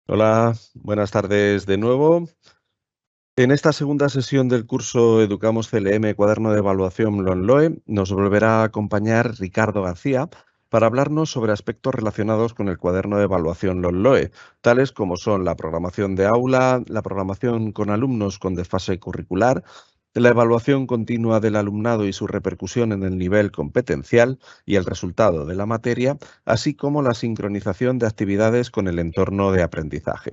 Hola, buenas tardes de nuevo. En esta segunda sesión del curso Educamos CLM, Cuaderno de Evaluación LONLOE, nos volverá a acompañar Ricardo García para hablarnos sobre aspectos relacionados con el cuaderno de evaluación LONLOE, tales como son la programación de aula, la programación con alumnos con desfase curricular, la evaluación continua del alumnado y su repercusión en el nivel competencial y el resultado de la materia, así como la sincronización de actividades con el entorno de aprendizaje.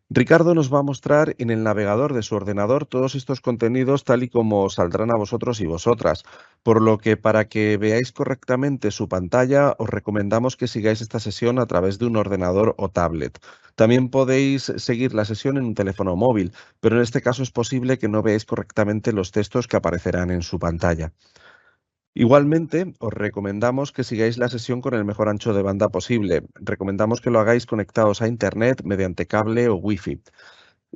Ricardo nos va a mostrar en el navegador de su ordenador todos estos contenidos tal y como os saldrán a vosotros y vosotras, por lo que para que veáis correctamente su pantalla os recomendamos que sigáis esta sesión a través de un ordenador o tablet. También podéis seguir la sesión en un teléfono móvil, pero en este caso es posible que no veáis correctamente los textos que aparecerán en su pantalla. Igualmente, os recomendamos que sigáis la sesión con el mejor ancho de banda posible. Recomendamos que lo hagáis conectados a Internet mediante cable o Wi-Fi.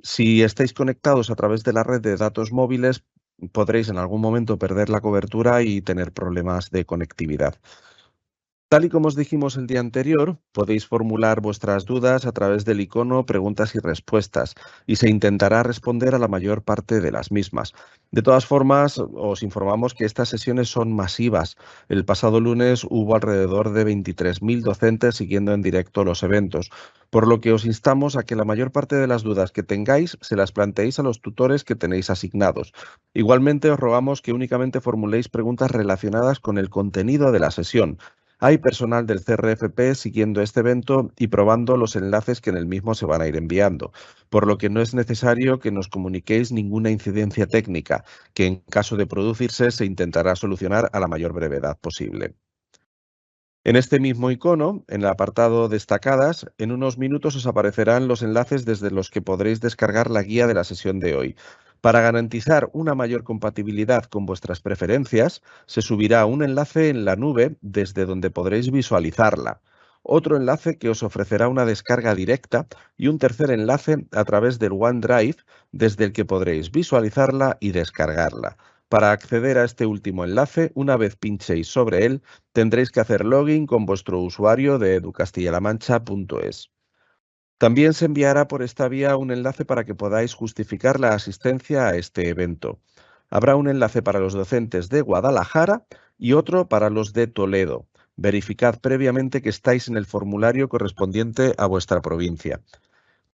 Si estáis conectados a través de la red de datos móviles, podréis en algún momento perder la cobertura y tener problemas de conectividad. Tal y como os dijimos el día anterior, podéis formular vuestras dudas a través del icono preguntas y respuestas y se intentará responder a la mayor parte de las mismas. De todas formas, os informamos que estas sesiones son masivas. El pasado lunes hubo alrededor de 23.000 docentes siguiendo en directo los eventos, por lo que os instamos a que la mayor parte de las dudas que tengáis se las planteéis a los tutores que tenéis asignados. Igualmente, os rogamos que únicamente formuléis preguntas relacionadas con el contenido de la sesión. Hay personal del CRFP siguiendo este evento y probando los enlaces que en el mismo se van a ir enviando, por lo que no es necesario que nos comuniquéis ninguna incidencia técnica, que en caso de producirse se intentará solucionar a la mayor brevedad posible. En este mismo icono, en el apartado Destacadas, en unos minutos os aparecerán los enlaces desde los que podréis descargar la guía de la sesión de hoy. Para garantizar una mayor compatibilidad con vuestras preferencias, se subirá un enlace en la nube desde donde podréis visualizarla, otro enlace que os ofrecerá una descarga directa y un tercer enlace a través del OneDrive desde el que podréis visualizarla y descargarla. Para acceder a este último enlace, una vez pinchéis sobre él, tendréis que hacer login con vuestro usuario de educastillalamancha.es. También se enviará por esta vía un enlace para que podáis justificar la asistencia a este evento. Habrá un enlace para los docentes de Guadalajara y otro para los de Toledo. Verificad previamente que estáis en el formulario correspondiente a vuestra provincia.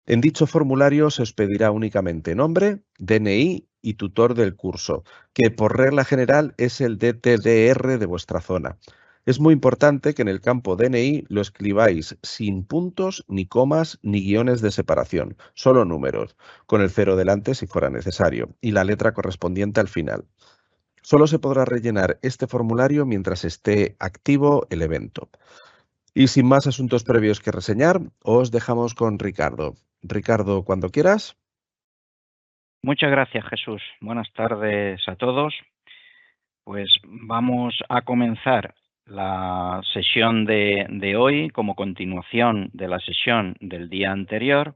En dicho formulario se os pedirá únicamente nombre, DNI y tutor del curso, que por regla general es el DTDR de vuestra zona. Es muy importante que en el campo DNI lo escribáis sin puntos, ni comas, ni guiones de separación, solo números, con el 0 delante si fuera necesario, y la letra correspondiente al final. Solo se podrá rellenar este formulario mientras esté activo el evento. Y sin más asuntos previos que reseñar, os dejamos con Ricardo. Ricardo, cuando quieras. Muchas gracias, Jesús. Buenas tardes a todos. Pues vamos a comenzar la sesión de hoy como continuación de la sesión del día anterior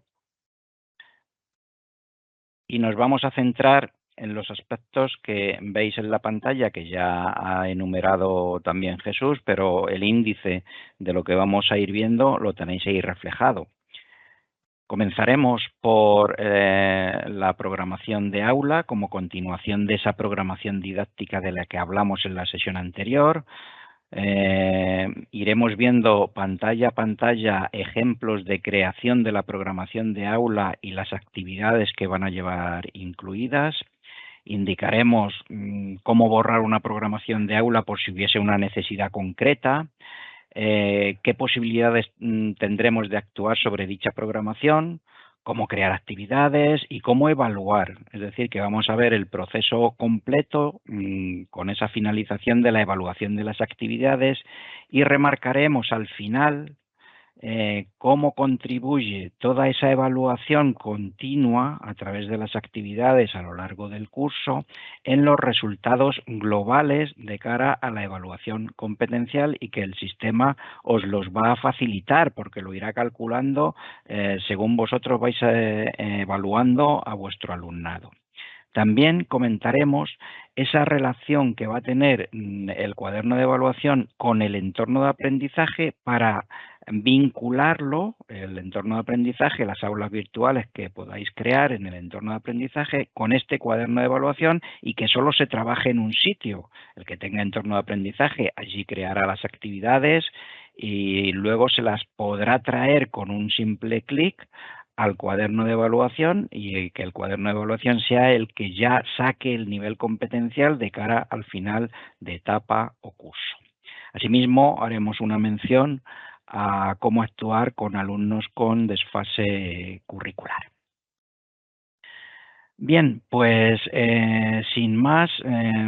y nos vamos a centrar en los aspectos que veis en la pantalla, que ya ha enumerado también Jesús, pero el índice de lo que vamos a ir viendo lo tenéis ahí reflejado. Comenzaremos por la programación de aula como continuación de esa programación didáctica de la que hablamos en la sesión anterior. Iremos viendo pantalla a pantalla ejemplos de creación de la programación de aula y las actividades que van a llevar incluidas. Indicaremos cómo borrar una programación de aula por si hubiese una necesidad concreta. Qué posibilidades tendremos de actuar sobre dicha programación, cómo crear actividades y cómo evaluar. Es decir, que vamos a ver el proceso completo con esa finalización de la evaluación de las actividades y remarcaremos al final cómo contribuye toda esa evaluación continua a través de las actividades a lo largo del curso en los resultados globales de cara a la evaluación competencial y que el sistema os los va a facilitar porque lo irá calculando según vosotros vais evaluando a vuestro alumnado. También comentaremos esa relación que va a tener el cuaderno de evaluación con el entorno de aprendizaje para vincularlo, el entorno de aprendizaje, las aulas virtuales que podáis crear en el entorno de aprendizaje con este cuaderno de evaluación y que solo se trabaje en un sitio. El que tenga entorno de aprendizaje allí creará las actividades y luego se las podrá traer con un simple clic al cuaderno de evaluación y que el cuaderno de evaluación sea el que ya saque el nivel competencial de cara al final de etapa o curso. Asimismo, haremos una mención a cómo actuar con alumnos con desfase curricular. Bien, pues sin más,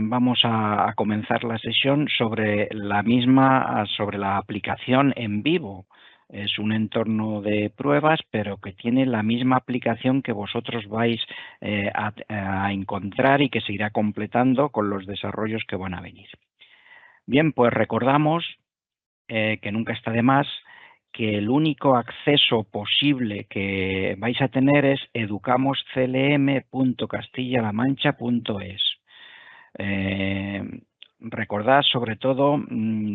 vamos a comenzar la sesión sobre la misma, sobre la aplicación en vivo. Es un entorno de pruebas, pero que tiene la misma aplicación que vosotros vais a encontrar y que se irá completando con los desarrollos que van a venir. Bien, pues recordamos que nunca está de más que el único acceso posible que vais a tener es educamosclm.castillalamancha.es. Recordad sobre todo,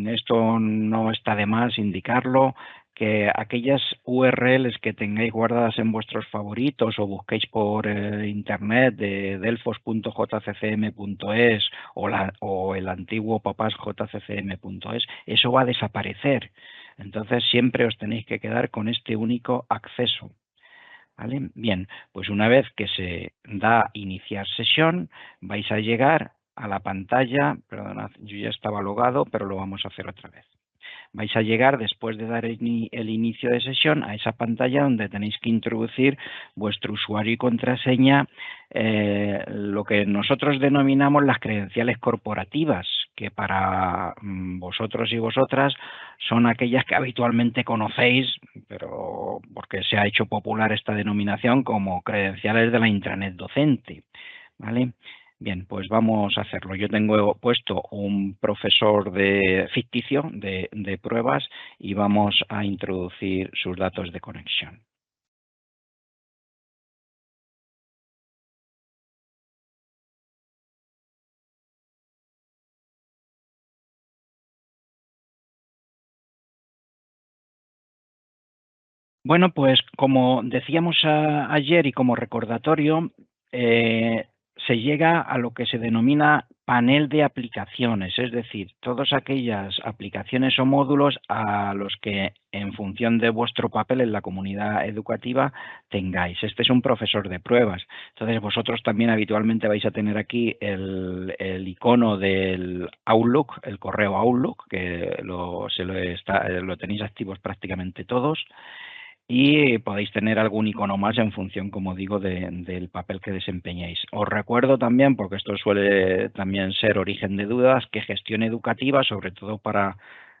esto no está de más indicarlo, que aquellas URLs que tengáis guardadas en vuestros favoritos o busquéis por internet de delfos.jccm.es o el antiguo papasjccm.es, eso va a desaparecer. Entonces siempre os tenéis que quedar con este único acceso. ¿Vale? Bien, pues una vez que se da iniciar sesión, vais a llegar a la pantalla, perdonad, yo ya estaba logado, pero lo vamos a hacer otra vez. Vais a llegar, después de dar el inicio de sesión, a esa pantalla donde tenéis que introducir vuestro usuario y contraseña, lo que nosotros denominamos las credenciales corporativas, que para vosotros y vosotras son aquellas que habitualmente conocéis, pero porque se ha hecho popular esta denominación como credenciales de la intranet docente, ¿vale? Bien, pues vamos a hacerlo. Yo tengo puesto un profesor ficticio de pruebas y vamos a introducir sus datos de conexión. Bueno, pues como decíamos ayer y como recordatorio, se llega a lo que se denomina panel de aplicaciones, es decir, todas aquellas aplicaciones o módulos a los que en función de vuestro papel en la comunidad educativa tengáis. Este es un profesor de pruebas, entonces vosotros también habitualmente vais a tener aquí el icono del Outlook, el correo Outlook, que lo tenéis activos prácticamente todos. Y podéis tener algún icono más en función, como digo, del papel que desempeñéis. Os recuerdo también, porque esto suele también ser origen de dudas, que gestión educativa, sobre todo para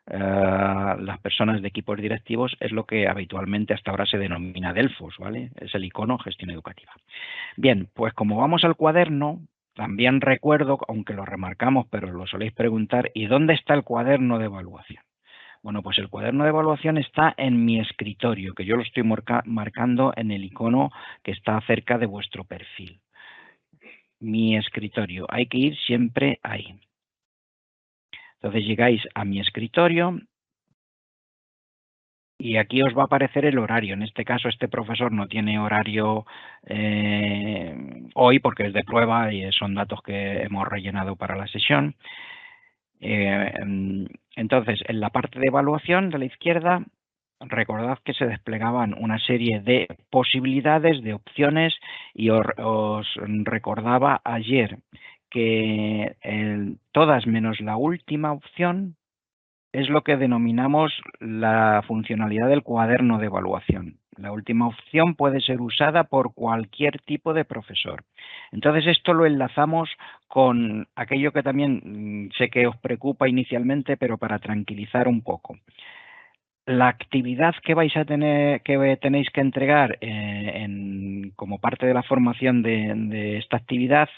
las personas de equipos directivos, es lo que habitualmente hasta ahora se denomina Delfos, ¿vale? Es el icono gestión educativa. Bien, pues como vamos al cuaderno, también recuerdo, aunque lo remarcamos, pero lo soléis preguntar, ¿y dónde está el cuaderno de evaluación? Bueno, pues el cuaderno de evaluación está en mi escritorio, que yo lo estoy marcando en el icono que está cerca de vuestro perfil. Mi escritorio, hay que ir siempre ahí. Entonces llegáis a mi escritorio y aquí os va a aparecer el horario. En este caso, este profesor no tiene horario hoy porque es de prueba y son datos que hemos rellenado para la sesión. Entonces, en la parte de evaluación de la izquierda, recordad que se desplegaban una serie de posibilidades, de opciones, y os recordaba ayer que todas menos la última opción es lo que denominamos la funcionalidad del cuaderno de evaluación. La última opción puede ser usada por cualquier tipo de profesor. Entonces esto lo enlazamos con aquello que también sé que os preocupa inicialmente, pero para tranquilizar un poco. La actividad que vais a tener, que tenéis que entregar como parte de la formación de esta actividad,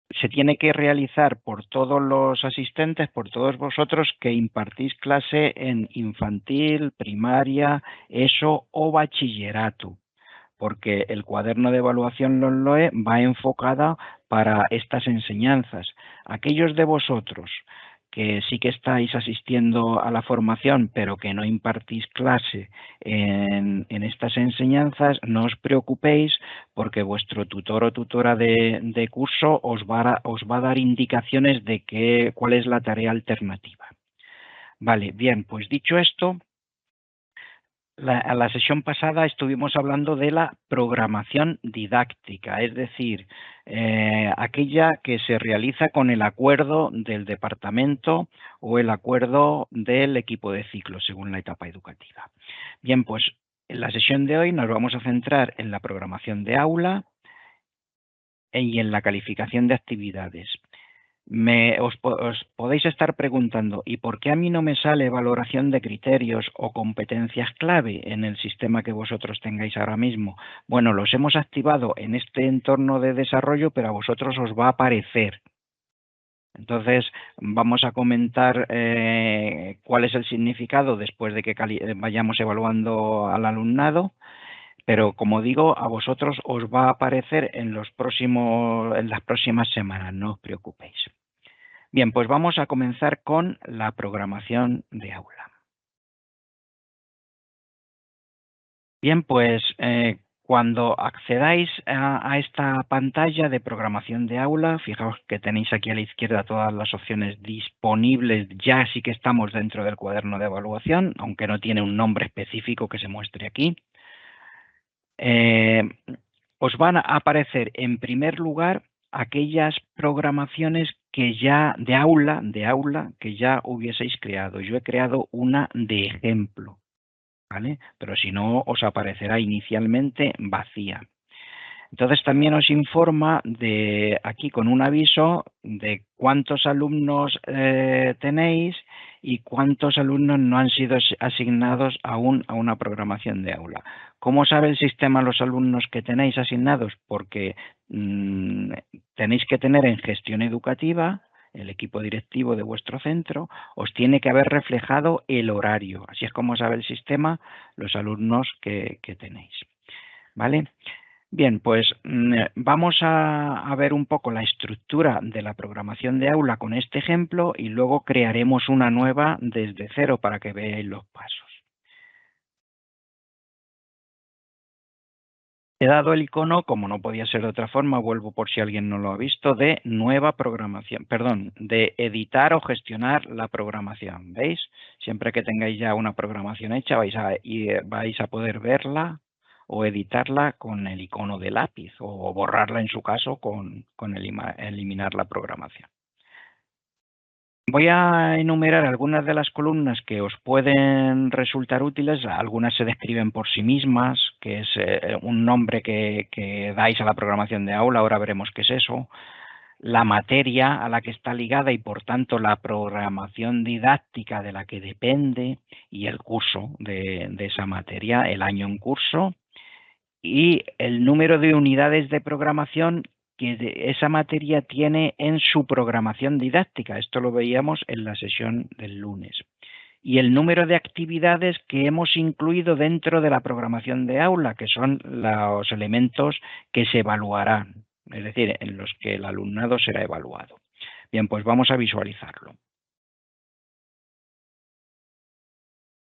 se tiene que realizar por todos los asistentes, por todos vosotros que impartís clase en infantil, primaria, ESO o bachillerato. porque el cuaderno de evaluación LONLOE va enfocada para estas enseñanzas. Aquellos de vosotros que sí que estáis asistiendo a la formación, pero que no impartís clase en estas enseñanzas, no os preocupéis, porque vuestro tutor o tutora de curso os va a dar indicaciones de cuál es la tarea alternativa. Vale, bien, pues dicho esto, a la sesión pasada estuvimos hablando de la programación didáctica, es decir, aquella que se realiza con el acuerdo del departamento o el acuerdo del equipo de ciclo, según la etapa educativa. Bien, pues en la sesión de hoy nos vamos a centrar en la programación de aula y en la calificación de actividades. Os podéis estar preguntando, ¿y por qué a mí no me sale valoración de criterios o competencias clave en el sistema que vosotros tengáis ahora mismo? Bueno, los hemos activado en este entorno de desarrollo, pero a vosotros os va a aparecer. Entonces, vamos a comentar cuál es el significado después de que vayamos evaluando al alumnado. Pero como digo, a vosotros os va a aparecer en las próximas semanas, no os preocupéis. Bien, pues vamos a comenzar con la programación de aula. Bien, pues cuando accedáis a esta pantalla de programación de aula, fijaos que tenéis aquí a la izquierda todas las opciones disponibles, ya sí que estamos dentro del cuaderno de evaluación, aunque no tiene un nombre específico que se muestre aquí. Os van a aparecer en primer lugar aquellas programaciones que ya de aula que ya hubieseis creado. Yo he creado una de ejemplo, ¿vale? Pero si no, os aparecerá inicialmente vacía. Entonces también os informa de aquí con un aviso de cuántos alumnos tenéis y cuántos alumnos no han sido asignados aún a una programación de aula. ¿Cómo sabe el sistema los alumnos que tenéis asignados? Porque tenéis que tener en gestión educativa, el equipo directivo de vuestro centro, os tiene que haber reflejado el horario. Así es como sabe el sistema los alumnos que tenéis. ¿Vale? Bien, pues vamos a ver un poco la estructura de la programación de aula con este ejemplo y luego crearemos una nueva desde cero para que veáis los pasos. He dado el icono, como no podía ser de otra forma, vuelvo por si alguien no lo ha visto, de nueva programación, perdón, de editar o gestionar la programación. ¿Veis? Siempre que tengáis ya una programación hecha vais a poder verla o editarla con el icono de lápiz o borrarla en su caso con eliminar la programación. Voy a enumerar algunas de las columnas que os pueden resultar útiles. Algunas se describen por sí mismas, que es un nombre que dais a la programación de aula, ahora veremos qué es eso. La materia a la que está ligada y por tanto la programación didáctica de la que depende y el curso de esa materia, el año en curso y el número de unidades de programación que esa materia tiene en su programación didáctica. Esto lo veíamos en la sesión del lunes. Y el número de actividades que hemos incluido dentro de la programación de aula, que son los elementos que se evaluarán, es decir, en los que el alumnado será evaluado. Bien, pues vamos a visualizarlo.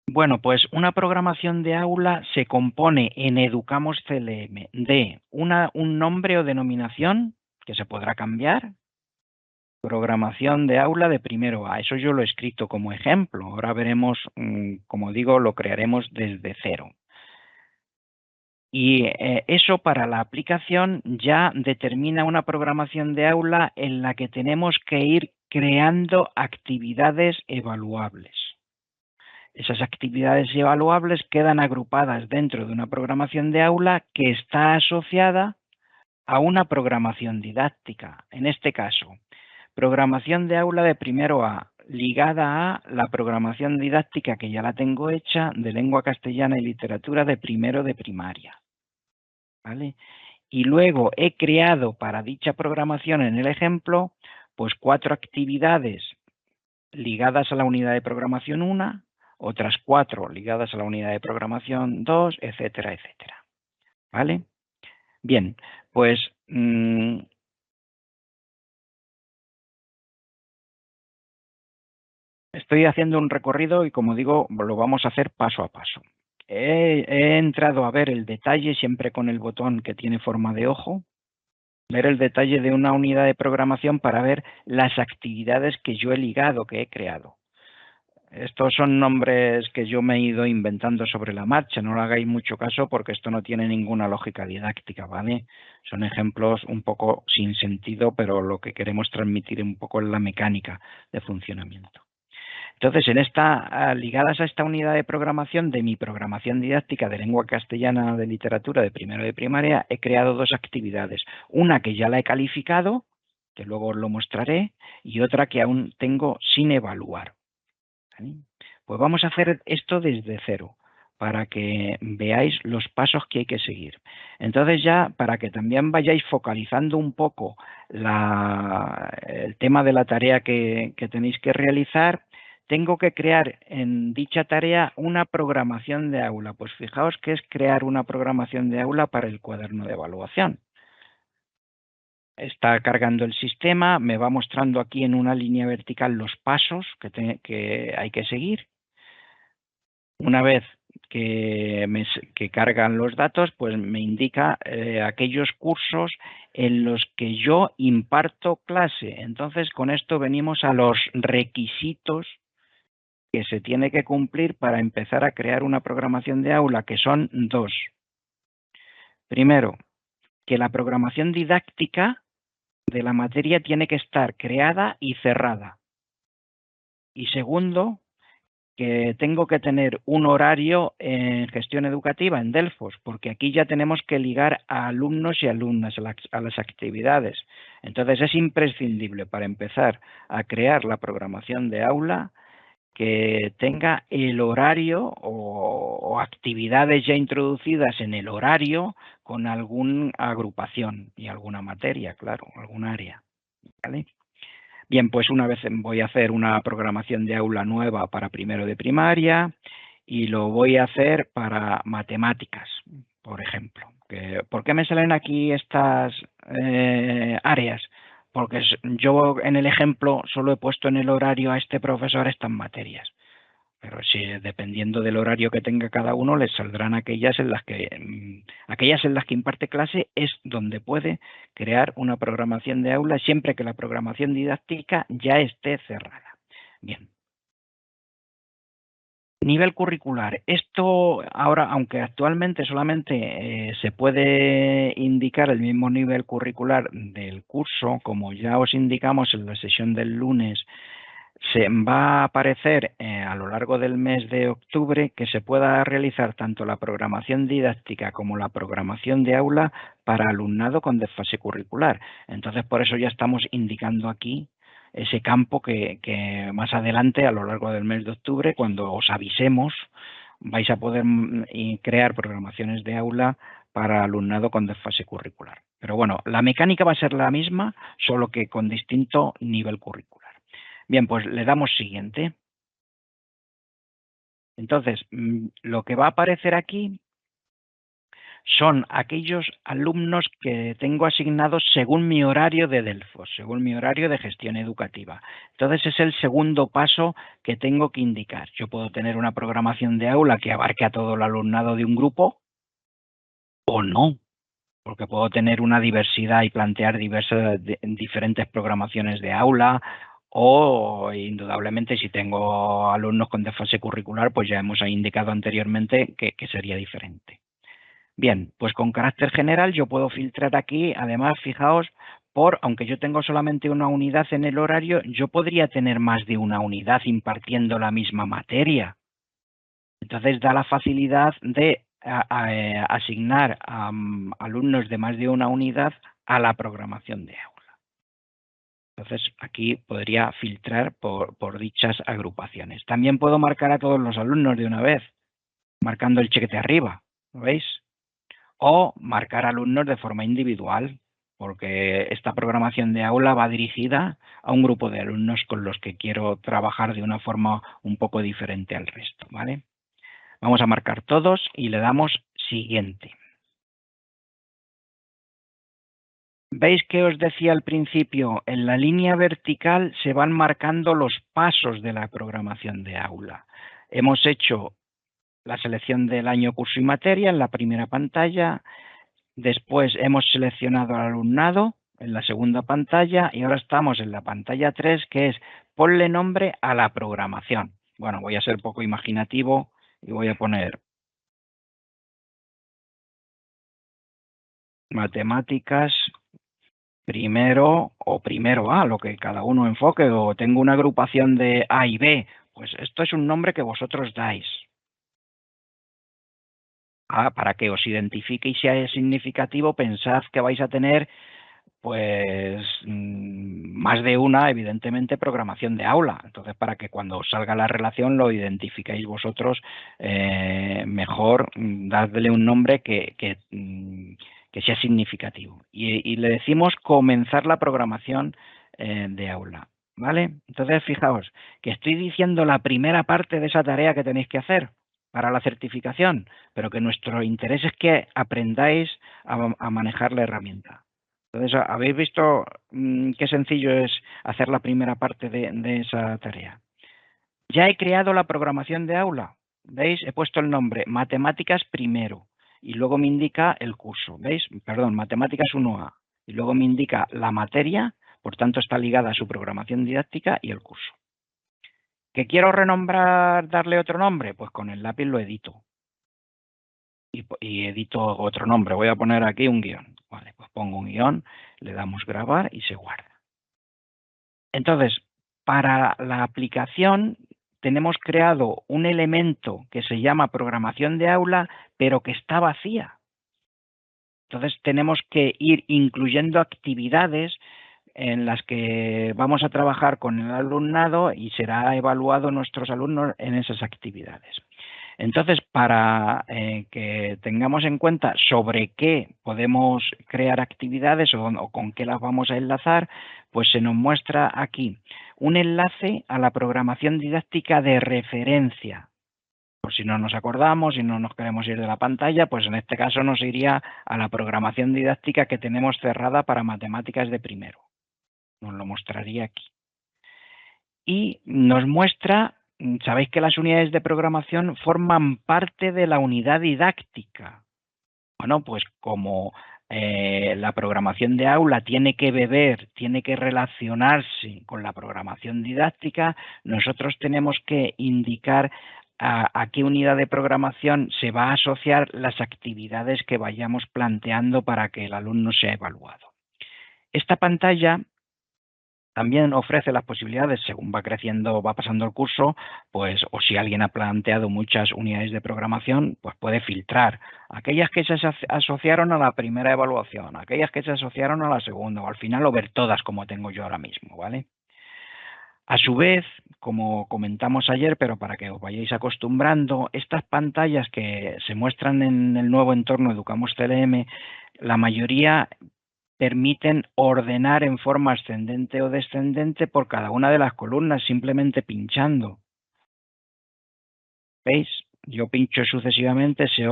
Bueno, pues una programación de aula se compone en Educamos CLM de un nombre o denominación que se podrá cambiar, programación de aula de primero A. Eso yo lo he escrito como ejemplo. Ahora veremos, como digo, lo crearemos desde cero. Y eso para la aplicación ya determina una programación de aula en la que tenemos que ir creando actividades evaluables. Esas actividades evaluables quedan agrupadas dentro de una programación de aula que está asociada a una programación didáctica. En este caso, programación de aula de primero A, ligada a la programación didáctica que ya la tengo hecha de lengua castellana y literatura de primero de primaria. ¿Vale? Y luego he creado para dicha programación en el ejemplo, pues 4 actividades ligadas a la unidad de programación 1, otras 4 ligadas a la unidad de programación 2, etcétera, etcétera. ¿vale? Bien, pues estoy haciendo un recorrido y, como digo, lo vamos a hacer paso a paso. He entrado a ver el detalle, siempre con el botón que tiene forma de ojo, ver el detalle de una unidad de programación para ver las actividades que yo he ligado, que he creado. Estos son nombres que yo me he ido inventando sobre la marcha, no le hagáis mucho caso porque esto no tiene ninguna lógica didáctica, ¿vale? Son ejemplos un poco sin sentido, pero lo que queremos transmitir un poco es la mecánica de funcionamiento. Entonces, ligadas a esta unidad de programación de mi programación didáctica de lengua castellana de literatura de primero de primaria, he creado dos actividades. Una que ya la he calificado, que luego os lo mostraré, y otra que aún tengo sin evaluar. ¿Vale? Pues vamos a hacer esto desde cero, para que veáis los pasos que hay que seguir. Entonces ya, para que también vayáis focalizando un poco el tema de la tarea que tenéis que realizar, tengo que crear en dicha tarea una programación de aula. Pues fijaos que es crear una programación de aula para el cuaderno de evaluación. Está cargando el sistema, me va mostrando aquí en una línea vertical los pasos que hay que seguir. Una vez que cargan los datos, pues me indica aquellos cursos en los que yo imparto clase. Entonces, con esto venimos a los requisitos que se tiene que cumplir para empezar a crear una programación de aula, que son dos. Primero, que la programación didáctica de la materia tiene que estar creada y cerrada. Y segundo, que tengo que tener un horario en gestión educativa en Delfos, porque aquí ya tenemos que ligar a alumnos y alumnas a las actividades. Entonces es imprescindible para empezar a crear la programación de aula que tenga el horario o actividades ya introducidas en el horario con alguna agrupación y alguna materia, claro, algún área. ¿Vale? Bien, pues una vez voy a hacer una programación de aula nueva para primero de primaria y lo voy a hacer para matemáticas, por ejemplo. ¿Por qué me salen aquí estas áreas? Porque yo en el ejemplo solo he puesto en el horario a este profesor estas materias. Pero si dependiendo del horario que tenga cada uno, les saldrán aquellas en las que imparte clase, es donde puede crear una programación de aula siempre que la programación didáctica ya esté cerrada. Bien. Nivel curricular. Esto ahora, aunque actualmente solamente se puede indicar el mismo nivel curricular del curso, como ya os indicamos en la sesión del lunes, se va a aparecer a lo largo del mes de octubre que se pueda realizar tanto la programación didáctica como la programación de aula para alumnado con desfase curricular. Entonces, por eso ya estamos indicando aquí ese campo que más adelante, a lo largo del mes de octubre, cuando os avisemos, vais a poder crear programaciones de aula para alumnado con desfase curricular. Pero bueno, la mecánica va a ser la misma, solo que con distinto nivel curricular. Bien, pues le damos siguiente. Entonces, lo que va a aparecer aquí son aquellos alumnos que tengo asignados según mi horario de Delfos, según mi horario de gestión educativa. Entonces, es el segundo paso que tengo que indicar. Yo puedo tener una programación de aula que abarque a todo el alumnado de un grupo o no, porque puedo tener una diversidad y plantear diferentes programaciones de aula, o indudablemente si tengo alumnos con desfase curricular, pues ya hemos indicado anteriormente que sería diferente. Bien, pues con carácter general yo puedo filtrar aquí, además fijaos, aunque yo tengo solamente una unidad en el horario, yo podría tener más de una unidad impartiendo la misma materia. Entonces da la facilidad de asignar a alumnos de más de una unidad a la programación de aula. Entonces aquí podría filtrar por dichas agrupaciones. También puedo marcar a todos los alumnos de una vez, marcando el chequete arriba, ¿lo veis? O marcar alumnos de forma individual, porque esta programación de aula va dirigida a un grupo de alumnos con los que quiero trabajar de una forma un poco diferente al resto, ¿vale? Vamos a marcar todos y le damos siguiente. ¿Veis que os decía al principio? En la línea vertical se van marcando los pasos de la programación de aula. Hemos hecho la selección del año, curso y materia en la primera pantalla. Después hemos seleccionado al alumnado en la segunda pantalla y ahora estamos en la pantalla 3, que es ponle nombre a la programación. Bueno, voy a ser poco imaginativo y voy a poner matemáticas primero o primero A, lo que cada uno enfoque, o tengo una agrupación de A y B. Pues esto es un nombre que vosotros dais. Para que os identifique y sea significativo, pensad que vais a tener pues más de una, evidentemente, programación de aula. Entonces, para que cuando salga la relación lo identifiquéis vosotros mejor, dadle un nombre que sea significativo. Y le decimos comenzar la programación de aula. ¿Vale? Entonces, fijaos que estoy diciendo la primera parte de esa tarea que tenéis que hacer para la certificación, pero que nuestro interés es que aprendáis a manejar la herramienta. Entonces, ¿habéis visto qué sencillo es hacer la primera parte de esa tarea? Ya he creado la programación de aula. ¿Veis? He puesto el nombre Matemáticas primero y luego me indica el curso. ¿Veis? Perdón, Matemáticas 1A. Y luego me indica la materia, por tanto está ligada a su programación didáctica y el curso. ¿Que quiero renombrar, darle otro nombre? Pues con el lápiz lo edito. Y edito otro nombre. Voy a poner aquí un guión. Vale, pues pongo un guión, le damos grabar y se guarda. Entonces, para la aplicación tenemos creado un elemento que se llama programación de aula, pero que está vacía. Entonces tenemos que ir incluyendo actividades en las que vamos a trabajar con el alumnado y será evaluado nuestros alumnos en esas actividades. Entonces, para que tengamos en cuenta sobre qué podemos crear actividades o con qué las vamos a enlazar, pues se nos muestra aquí un enlace a la programación didáctica de referencia. Por si no nos acordamos y no nos queremos ir de la pantalla, pues en este caso nos iría a la programación didáctica que tenemos cerrada para matemáticas de primero. Nos lo mostraría aquí. Y nos muestra, sabéis que las unidades de programación forman parte de la unidad didáctica. Bueno, pues como la programación de aula tiene que beber, tiene que relacionarse con la programación didáctica, nosotros tenemos que indicar a qué unidad de programación se va a asociar las actividades que vayamos planteando para que el alumno sea evaluado. Esta pantalla también ofrece las posibilidades, según va creciendo, va pasando el curso, pues, o si alguien ha planteado muchas unidades de programación, pues puede filtrar aquellas que se asociaron a la primera evaluación, aquellas que se asociaron a la segunda, o al final o ver todas como tengo yo ahora mismo, ¿vale? A su vez, como comentamos ayer, pero para que os vayáis acostumbrando, estas pantallas que se muestran en el nuevo entorno Educamos CLM, la mayoría permiten ordenar en forma ascendente o descendente por cada una de las columnas, simplemente pinchando. ¿Veis? Yo pincho sucesivamente, se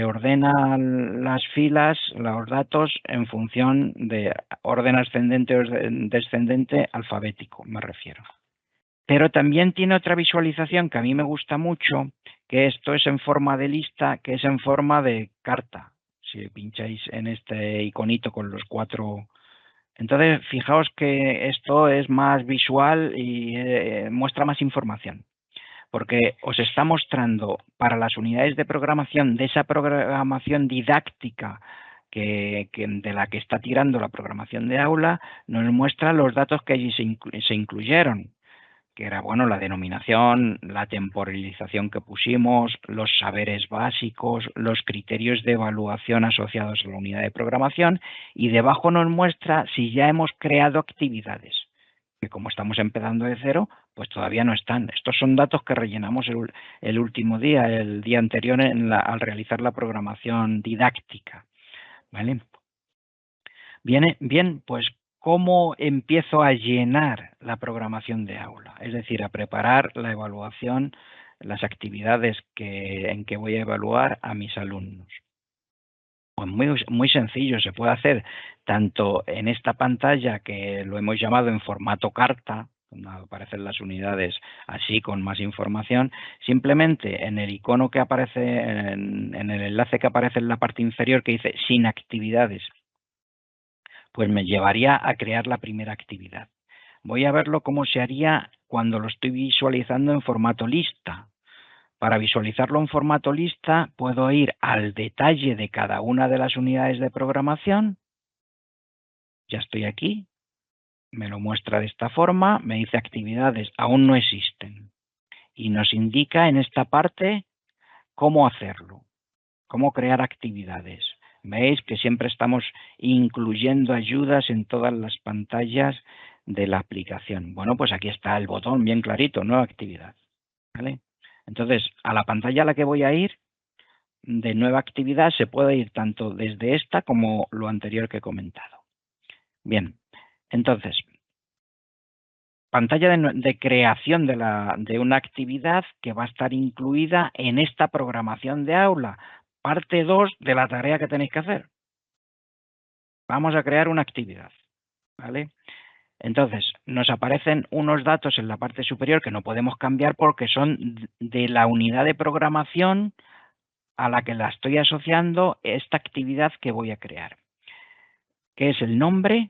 ordenan las filas, los datos en función de orden ascendente o descendente alfabético, me refiero. Pero también tiene otra visualización que a mí me gusta mucho, que esto es en forma de lista, que es en forma de carta. Si pincháis en este iconito con los cuatro. Entonces, fijaos que esto es más visual y muestra más información, porque os está mostrando para las unidades de programación de esa programación didáctica de la que está tirando la programación de aula, nos muestra los datos que allí se incluyeron, que era bueno la denominación, la temporalización que pusimos, los saberes básicos, los criterios de evaluación asociados a la unidad de programación, y debajo nos muestra si ya hemos creado actividades, que como estamos empezando de cero, pues todavía no están. Estos son datos que rellenamos el último día, el día anterior al realizar la programación didáctica, ¿vale? Bien, pues ¿cómo empiezo a llenar la programación de aula? Es decir, a preparar la evaluación, las actividades en que voy a evaluar a mis alumnos. Pues muy sencillo, se puede hacer tanto en esta pantalla que lo hemos llamado en formato carta, donde aparecen las unidades así con más información, simplemente en el icono que aparece, en el enlace que aparece en la parte inferior que dice sin actividades, pues me llevaría a crear la primera actividad. Voy a verlo cómo se haría cuando lo estoy visualizando en formato lista. Para visualizarlo en formato lista, puedo ir al detalle de cada una de las unidades de programación. Ya estoy aquí, me lo muestra de esta forma, me dice actividades, aún no existen. Y nos indica en esta parte cómo hacerlo, cómo crear actividades. Veis que siempre estamos incluyendo ayudas en todas las pantallas de la aplicación. Bueno, pues aquí está el botón bien clarito, nueva actividad. ¿Vale? Entonces, a la pantalla a la que voy a ir de nueva actividad se puede ir tanto desde esta como lo anterior que he comentado. Bien, entonces, pantalla de creación de una actividad que va a estar incluida en esta programación de aula. Parte 2 de la tarea que tenéis que hacer. Vamos a crear una actividad, ¿vale? Entonces, nos aparecen unos datos en la parte superior que no podemos cambiar porque son de la unidad de programación a la que la estoy asociando esta actividad que voy a crear, que es el nombre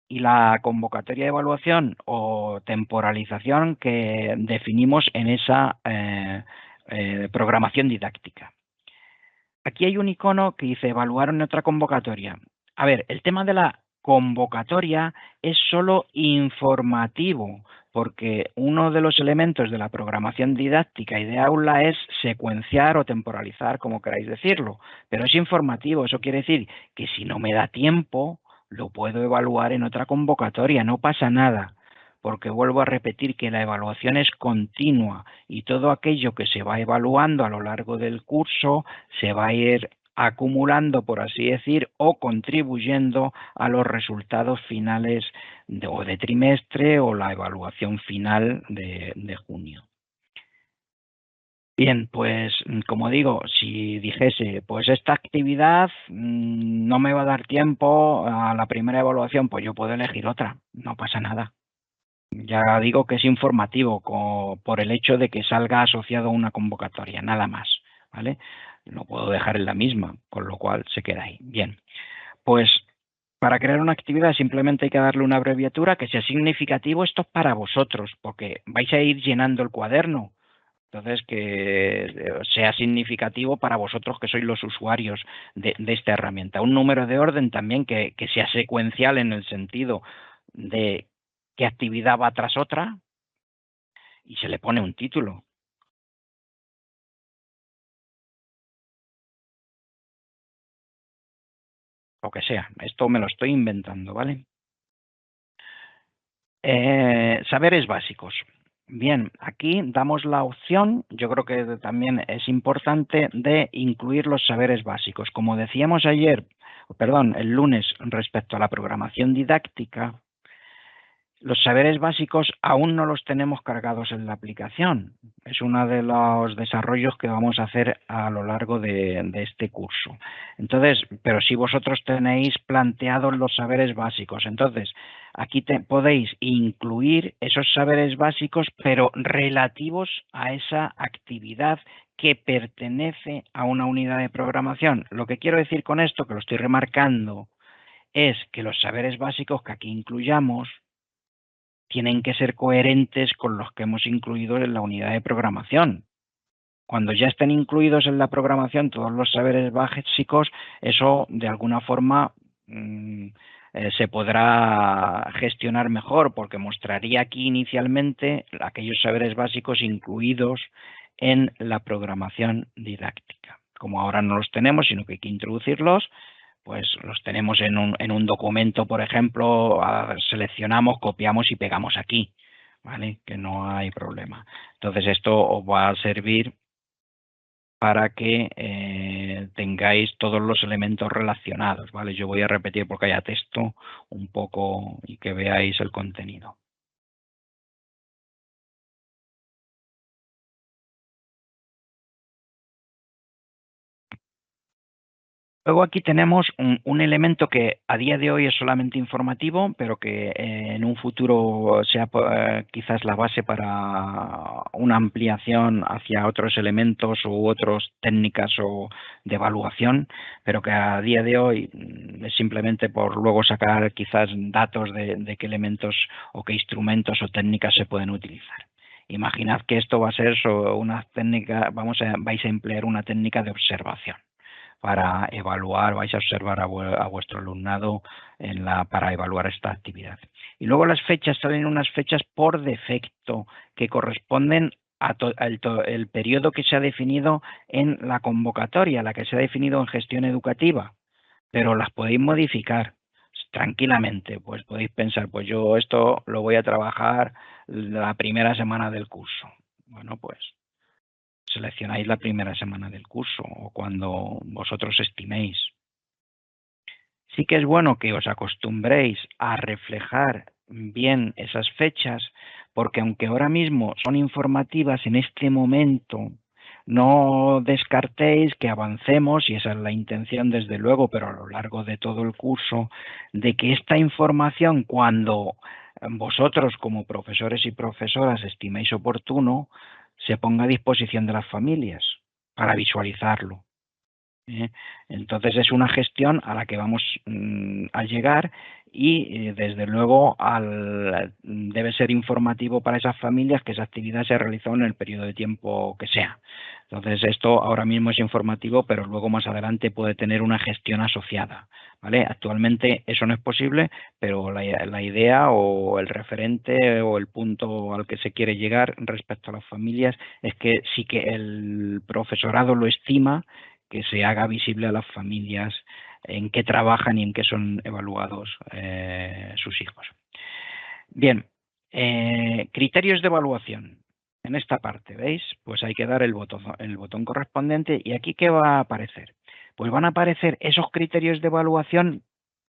y la convocatoria de evaluación o temporalización que definimos en esa programación didáctica. Aquí hay un icono que dice evaluar en otra convocatoria. A ver, el tema de la convocatoria es solo informativo, porque uno de los elementos de la programación didáctica y de aula es secuenciar o temporalizar, como queráis decirlo, pero es informativo. Eso quiere decir que si no me da tiempo, lo puedo evaluar en otra convocatoria, no pasa nada, porque vuelvo a repetir que la evaluación es continua y todo aquello que se va evaluando a lo largo del curso se va a ir acumulando, por así decir, o contribuyendo a los resultados finales o de trimestre o la evaluación final de junio. Bien, pues como digo, si dijese, pues esta actividad no me va a dar tiempo a la primera evaluación, pues yo puedo elegir otra, no pasa nada. Ya digo que es informativo por el hecho de que salga asociado a una convocatoria, nada más, ¿vale? Lo puedo dejar en la misma, con lo cual se queda ahí. Bien, pues para crear una actividad simplemente hay que darle una abreviatura que sea significativo. Esto es para vosotros, porque vais a ir llenando el cuaderno. Entonces, que sea significativo para vosotros que sois los usuarios de esta herramienta. Un número de orden también que sea secuencial en el sentido de qué actividad va tras otra y se le pone un título. O que sea. Esto me lo estoy inventando, ¿vale? Saberes básicos. Bien, aquí damos la opción, yo creo que también es importante, de incluir los saberes básicos. Como decíamos ayer, perdón, el lunes, respecto a la programación didáctica, los saberes básicos aún no los tenemos cargados en la aplicación. Es uno de los desarrollos que vamos a hacer a lo largo de este curso. Entonces, pero si vosotros tenéis planteados los saberes básicos, entonces aquí podéis incluir esos saberes básicos, pero relativos a esa actividad que pertenece a una unidad de programación. Lo que quiero decir con esto, que lo estoy remarcando, es que los saberes básicos que aquí incluyamos tienen que ser coherentes con los que hemos incluido en la unidad de programación. Cuando ya estén incluidos en la programación todos los saberes básicos, eso de alguna forma se podrá gestionar mejor, porque mostraría aquí inicialmente aquellos saberes básicos incluidos en la programación didáctica. Como ahora no los tenemos, sino que hay que introducirlos, pues los tenemos en un documento, por ejemplo, seleccionamos, copiamos y pegamos aquí, ¿vale? Que no hay problema. Entonces esto os va a servir para que tengáis todos los elementos relacionados, ¿vale? Yo voy a repetir porque haya texto un poco y que veáis el contenido. Luego aquí tenemos un elemento que a día de hoy es solamente informativo, pero que en un futuro sea quizás la base para una ampliación hacia otros elementos u otras técnicas de evaluación, pero que a día de hoy es simplemente por luego sacar quizás datos de qué elementos o qué instrumentos o técnicas se pueden utilizar. Imaginad que esto va a ser una técnica, vais a emplear una técnica de observación para evaluar, vais a observar a vuestro alumnado para evaluar esta actividad. Y luego las fechas, salen unas fechas por defecto que corresponden al periodo que se ha definido en la convocatoria, la que se ha definido en gestión educativa, pero las podéis modificar tranquilamente. Pues podéis pensar, pues yo esto lo voy a trabajar la primera semana del curso. Bueno, pues seleccionáis la primera semana del curso o cuando vosotros estiméis. Sí que es bueno que os acostumbréis a reflejar bien esas fechas, porque aunque ahora mismo son informativas en este momento, no descartéis que avancemos, y esa es la intención desde luego, pero a lo largo de todo el curso, de que esta información, cuando vosotros como profesores y profesoras estiméis oportuno, se ponga a disposición de las familias para visualizarlo. Entonces es una gestión a la que vamos a llegar y desde luego debe ser informativo para esas familias que esa actividad se ha realizado en el periodo de tiempo que sea. Entonces esto ahora mismo es informativo, pero luego más adelante puede tener una gestión asociada. ¿Vale? Actualmente eso no es posible, pero la idea o el referente o el punto al que se quiere llegar respecto a las familias es que sí que el profesorado lo estima, que se haga visible a las familias en qué trabajan y en qué son evaluados sus hijos. Bien, criterios de evaluación. En esta parte, ¿veis? Pues hay que dar el botón correspondiente y aquí ¿qué va a aparecer? Pues van a aparecer esos criterios de evaluación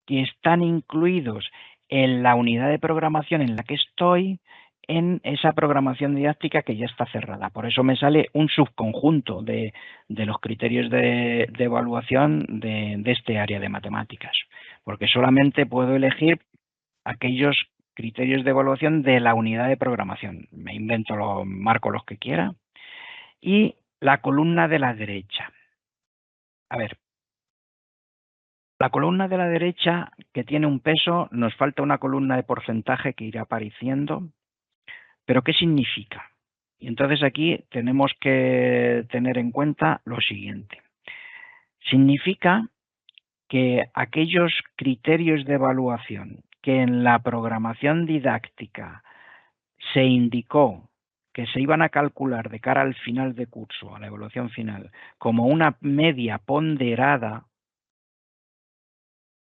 que están incluidos en la unidad de programación en la que estoy, en esa programación didáctica que ya está cerrada. Por eso me sale un subconjunto de los criterios de evaluación de este área de matemáticas, porque solamente puedo elegir aquellos criterios de evaluación de la unidad de programación. Me invento, marco los que quiera. Y la columna de la derecha. A ver, la columna de la derecha, que tiene un peso, nos falta una columna de porcentaje que irá apareciendo. ¿Pero qué significa? Y entonces aquí tenemos que tener en cuenta lo siguiente. Significa que aquellos criterios de evaluación que en la programación didáctica se indicó que se iban a calcular de cara al final de curso, a la evaluación final, como una media ponderada,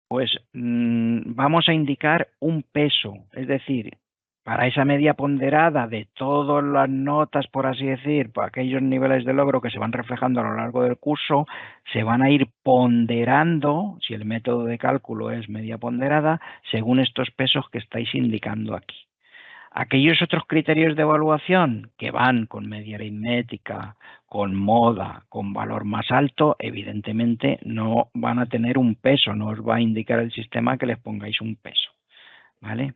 pues vamos a indicar un peso, es decir, para esa media ponderada de todas las notas, por así decir, para aquellos niveles de logro que se van reflejando a lo largo del curso, se van a ir ponderando, si el método de cálculo es media ponderada, según estos pesos que estáis indicando aquí. Aquellos otros criterios de evaluación que van con media aritmética, con moda, con valor más alto, evidentemente no van a tener un peso, no os va a indicar el sistema que les pongáis un peso, ¿vale?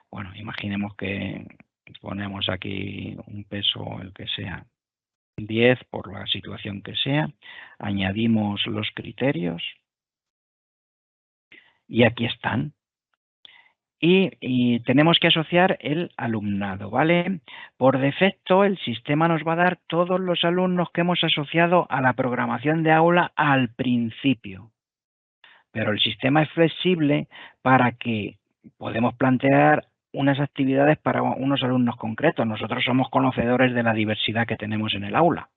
Bueno, imaginemos que ponemos aquí un peso, el que sea 10 por la situación que sea, añadimos los criterios y aquí están. Y tenemos que asociar el alumnado, ¿vale? Por defecto, el sistema nos va a dar todos los alumnos que hemos asociado a la programación de aula al principio. Pero el sistema es flexible para que podemos plantear unas actividades para unos alumnos concretos. Nosotros somos conocedores de la diversidad que tenemos en el aula,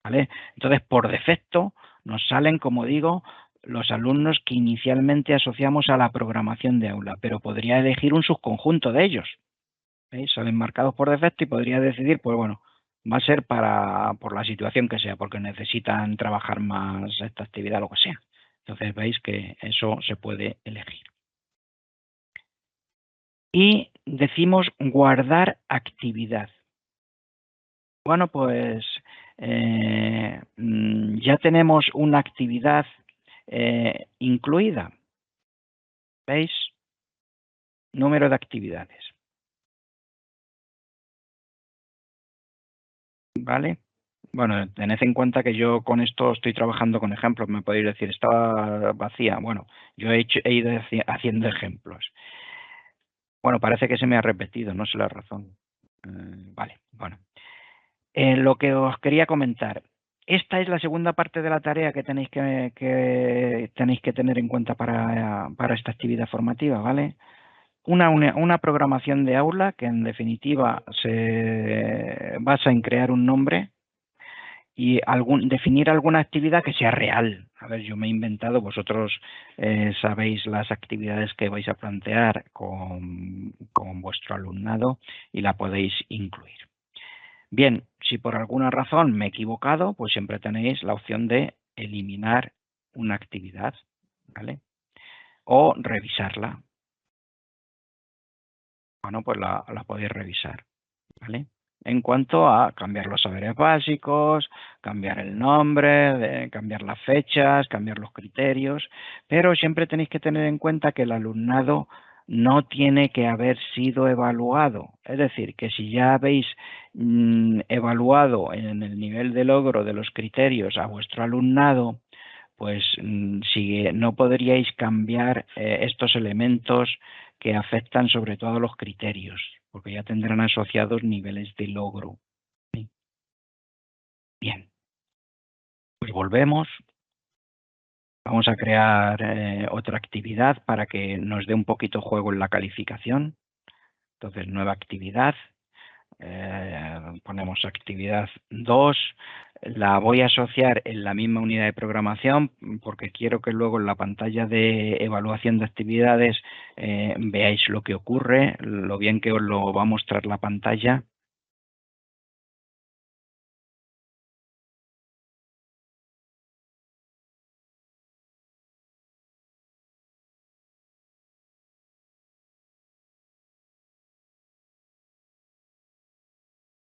¿vale? Entonces, por defecto, nos salen, como digo, los alumnos que inicialmente asociamos a la programación de aula, pero podría elegir un subconjunto de ellos. ¿Veis? Salen marcados por defecto y podría decidir, pues bueno, va a ser por la situación que sea, porque necesitan trabajar más esta actividad, lo que sea. Entonces veis que eso se puede elegir. Y decimos guardar actividad. Bueno, pues ya tenemos una actividad incluida. ¿Veis? Número de actividades. ¿Vale? Bueno, tened en cuenta que yo con esto estoy trabajando con ejemplos. Me podéis decir, estaba vacía. Bueno, yo he ido haciendo ejemplos. Bueno, parece que se me ha repetido, no sé la razón. Vale, bueno. Lo que os quería comentar. Esta es la segunda parte de la tarea que tenéis que tener en cuenta para esta actividad formativa, ¿vale? Una programación de aula que en definitiva se basa en crear un nombre y definir alguna actividad que sea real. A ver, yo me he inventado, vosotros sabéis las actividades que vais a plantear con vuestro alumnado y la podéis incluir. Bien, si por alguna razón me he equivocado, pues siempre tenéis la opción de eliminar una actividad, ¿vale? O revisarla. Bueno, pues la podéis revisar, ¿vale? En cuanto a cambiar los saberes básicos, cambiar el nombre, cambiar las fechas, cambiar los criterios, pero siempre tenéis que tener en cuenta que el alumnado no tiene que haber sido evaluado. Es decir, que si ya habéis evaluado en el nivel de logro de los criterios a vuestro alumnado, pues no podríais cambiar estos elementos que afectan sobre todo a los criterios, porque ya tendrán asociados niveles de logro. ¿Sí? Bien, pues volvemos. Vamos a crear otra actividad para que nos dé un poquito juego en la calificación. Entonces, nueva actividad. Ponemos actividad 2, la voy a asociar en la misma unidad de programación porque quiero que luego en la pantalla de evaluación de actividades veáis lo que ocurre, lo bien que os lo va a mostrar la pantalla.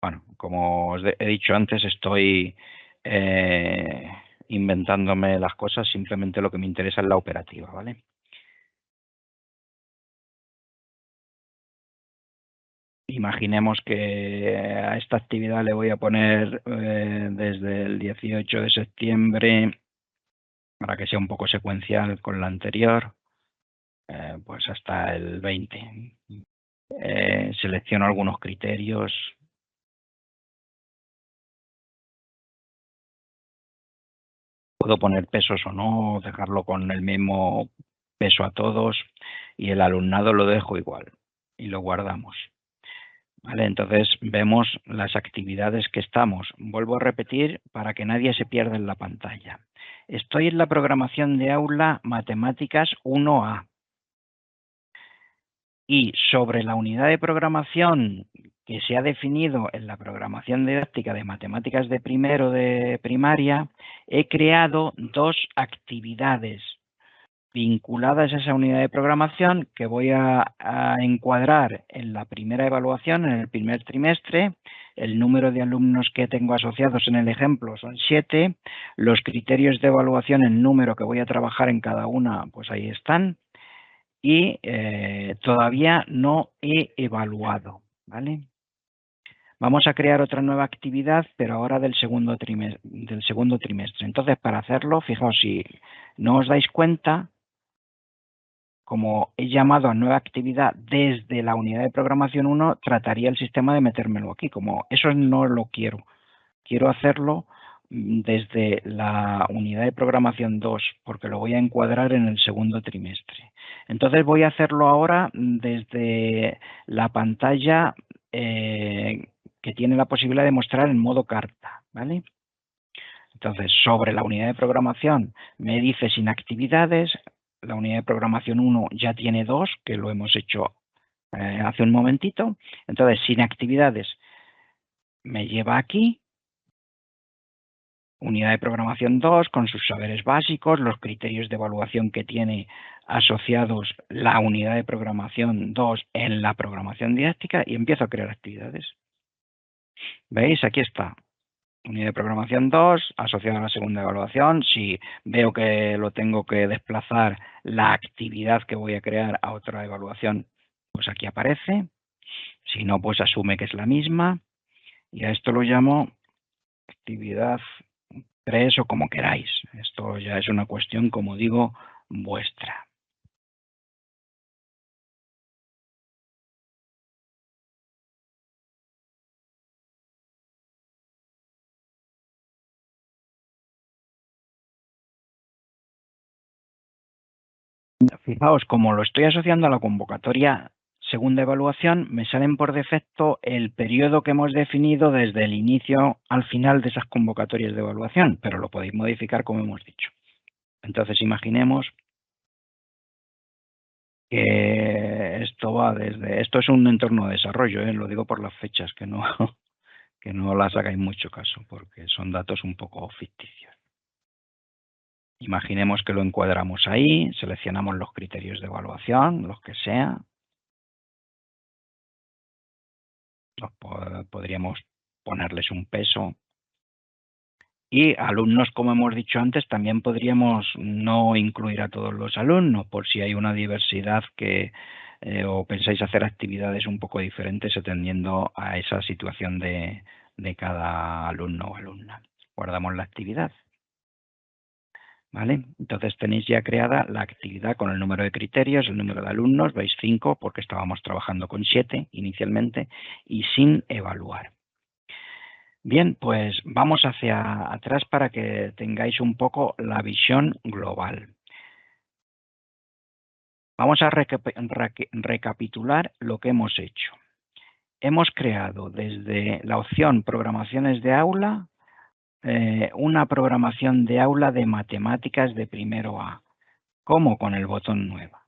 Bueno, como os he dicho antes, estoy inventándome las cosas, simplemente lo que me interesa es la operativa, ¿vale? Imaginemos que a esta actividad le voy a poner desde el 18 de septiembre, para que sea un poco secuencial con la anterior, pues hasta el 20. Selecciono algunos criterios. Puedo poner pesos o no, dejarlo con el mismo peso a todos y el alumnado lo dejo igual y lo guardamos. Vale, entonces vemos las actividades que estamos. Vuelvo a repetir para que nadie se pierda en la pantalla. Estoy en la programación de aula Matemáticas 1A. Y sobre la unidad de programación que se ha definido en la programación didáctica de matemáticas de primero de primaria, he creado dos actividades vinculadas a esa unidad de programación que voy a encuadrar en la primera evaluación, en el primer trimestre. El número de alumnos que tengo asociados en el ejemplo son 7. Los criterios de evaluación en número que voy a trabajar en cada una, pues ahí están. Y todavía no he evaluado, ¿vale? Vamos a crear otra nueva actividad, pero ahora del segundo trimestre. Entonces, para hacerlo, fijaos, si no os dais cuenta, como he llamado a nueva actividad desde la unidad de programación 1, trataría el sistema de metérmelo aquí. Como eso no lo quiero. Quiero hacerlo desde la unidad de programación 2, porque lo voy a encuadrar en el segundo trimestre. Entonces voy a hacerlo ahora desde la pantalla que tiene la posibilidad de mostrar en modo carta, ¿vale? Entonces, sobre la unidad de programación me dice sin actividades. La unidad de programación 1 ya tiene 2, que lo hemos hecho hace un momentito. Entonces, sin actividades me lleva aquí. Unidad de programación 2 con sus saberes básicos, los criterios de evaluación que tiene asociados la unidad de programación 2 en la programación didáctica y empiezo a crear actividades. ¿Veis? Aquí está. Unidad de programación 2, asociado a la segunda evaluación. Si veo que lo tengo que desplazar la actividad que voy a crear a otra evaluación, pues aquí aparece. Si no, pues asume que es la misma. Y a esto lo llamo actividad 3 o como queráis. Esto ya es una cuestión, como digo, vuestra. Fijaos, como lo estoy asociando a la convocatoria segunda evaluación, me salen por defecto el periodo que hemos definido desde el inicio al final de esas convocatorias de evaluación, pero lo podéis modificar como hemos dicho. Entonces imaginemos que esto va desde... Esto es un entorno de desarrollo, lo digo por las fechas, que no, que no las hagáis mucho caso, porque son datos un poco ficticios. Imaginemos que lo encuadramos ahí, seleccionamos los criterios de evaluación, los que sea. Podríamos ponerles un peso. Y alumnos, como hemos dicho antes, también podríamos no incluir a todos los alumnos, por si hay una diversidad que o pensáis hacer actividades un poco diferentes atendiendo a esa situación de cada alumno o alumna. Guardamos la actividad. ¿Vale? Entonces tenéis ya creada la actividad con el número de criterios, el número de alumnos, veis 5 porque estábamos trabajando con 7 inicialmente y sin evaluar. Bien, pues vamos hacia atrás para que tengáis un poco la visión global. Vamos a recapitular lo que hemos hecho. Hemos creado desde la opción programaciones de aula una programación de aula de matemáticas de primero A, como con el botón nueva.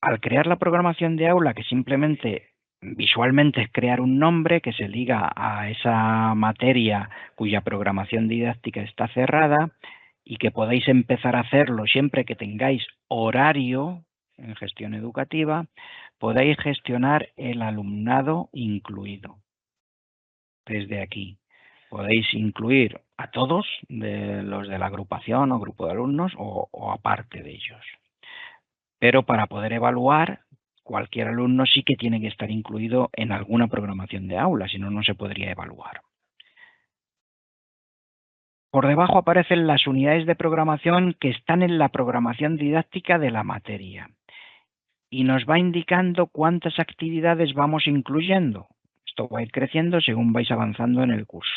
Al crear la programación de aula, que simplemente visualmente es crear un nombre que se liga a esa materia cuya programación didáctica está cerrada y que podéis empezar a hacerlo siempre que tengáis horario en gestión educativa, podéis gestionar el alumnado incluido. Desde aquí podéis incluir a todos de los de la agrupación o grupo de alumnos o aparte de ellos. Pero para poder evaluar, cualquier alumno sí que tiene que estar incluido en alguna programación de aula, si no, no se podría evaluar. Por debajo aparecen las unidades de programación que están en la programación didáctica de la materia y nos va indicando cuántas actividades vamos incluyendo. Esto va a ir creciendo según vais avanzando en el curso.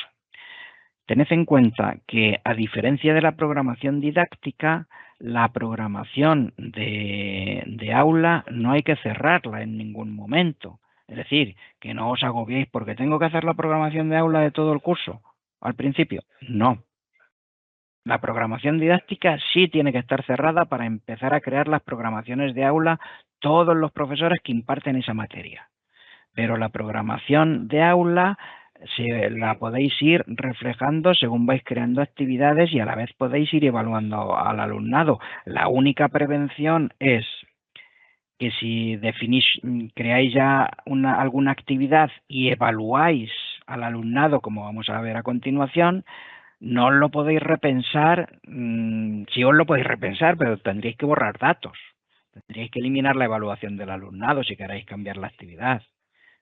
Tened en cuenta que, a diferencia de la programación didáctica, la programación de aula no hay que cerrarla en ningún momento. Es decir, que no os agobiéis porque tengo que hacer la programación de aula de todo el curso al principio. No. La programación didáctica sí tiene que estar cerrada para empezar a crear las programaciones de aula todos los profesores que imparten esa materia. Pero la programación de aula la podéis ir reflejando según vais creando actividades y a la vez podéis ir evaluando al alumnado. La única prevención es que si creáis ya alguna actividad y evaluáis al alumnado, como vamos a ver a continuación, no os lo podéis repensar, sí os lo podéis repensar, pero tendríais que borrar datos. Tendríais que eliminar la evaluación del alumnado si queréis cambiar la actividad.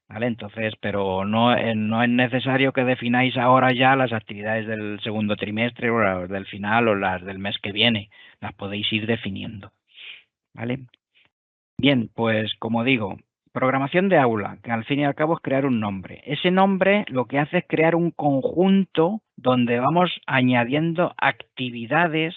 ¿Vale? Entonces, pero no es necesario que defináis ahora ya las actividades del segundo trimestre o las del final o las del mes que viene. Las podéis ir definiendo. ¿Vale? Bien, pues como digo, programación de aula, que al fin y al cabo es crear un nombre. Ese nombre lo que hace es crear un conjunto donde vamos añadiendo actividades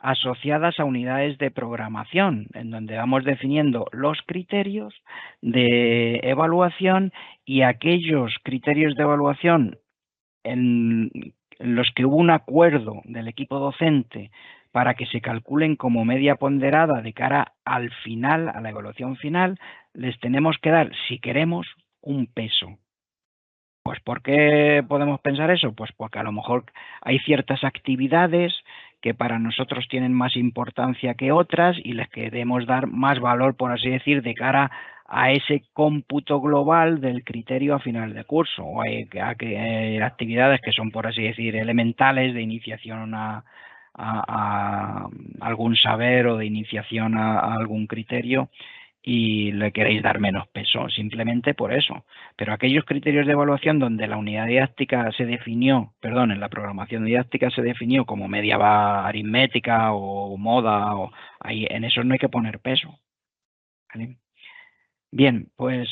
asociadas a unidades de programación, en donde vamos definiendo los criterios de evaluación y aquellos criterios de evaluación en los que hubo un acuerdo del equipo docente para que se calculen como media ponderada de cara al final, a la evaluación final, les tenemos que dar, si queremos, un peso. Pues ¿por qué podemos pensar eso? Pues porque a lo mejor hay ciertas actividades que para nosotros tienen más importancia que otras y les queremos dar más valor, por así decir, de cara a ese cómputo global del criterio a final de curso, o actividades que son, por así decir, elementales de iniciación a algún saber o de iniciación a algún criterio, y le queréis dar menos peso, simplemente por eso. Pero aquellos criterios de evaluación donde la unidad didáctica se definió, perdón, en la programación didáctica se definió como media aritmética o moda, o ahí, en eso no hay que poner peso. ¿Vale? Bien, pues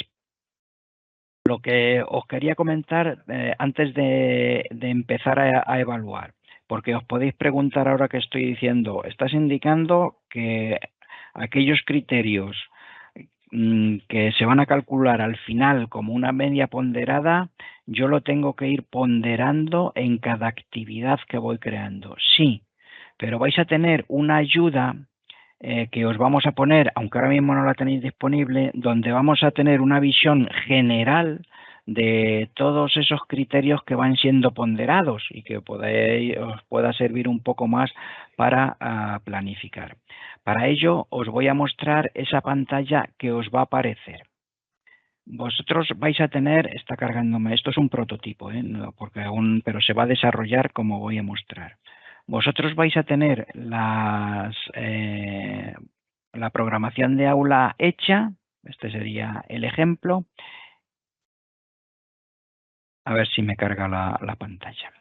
lo que os quería comentar antes de empezar a evaluar, porque os podéis preguntar ahora que estoy diciendo, estás indicando que aquellos criterios que se van a calcular al final como una media ponderada, yo lo tengo que ir ponderando en cada actividad que voy creando. Sí, pero vais a tener una ayuda que os vamos a poner, aunque ahora mismo no la tenéis disponible, donde vamos a tener una visión general de todos esos criterios que van siendo ponderados y que os pueda servir un poco más para planificar. Para ello os voy a mostrar esa pantalla que os va a aparecer. Vosotros vais a tener, está cargándome, esto es un prototipo, no, porque pero se va a desarrollar como voy a mostrar. Vosotros vais a tener la programación de aula hecha, este sería el ejemplo. A ver si me carga la pantalla.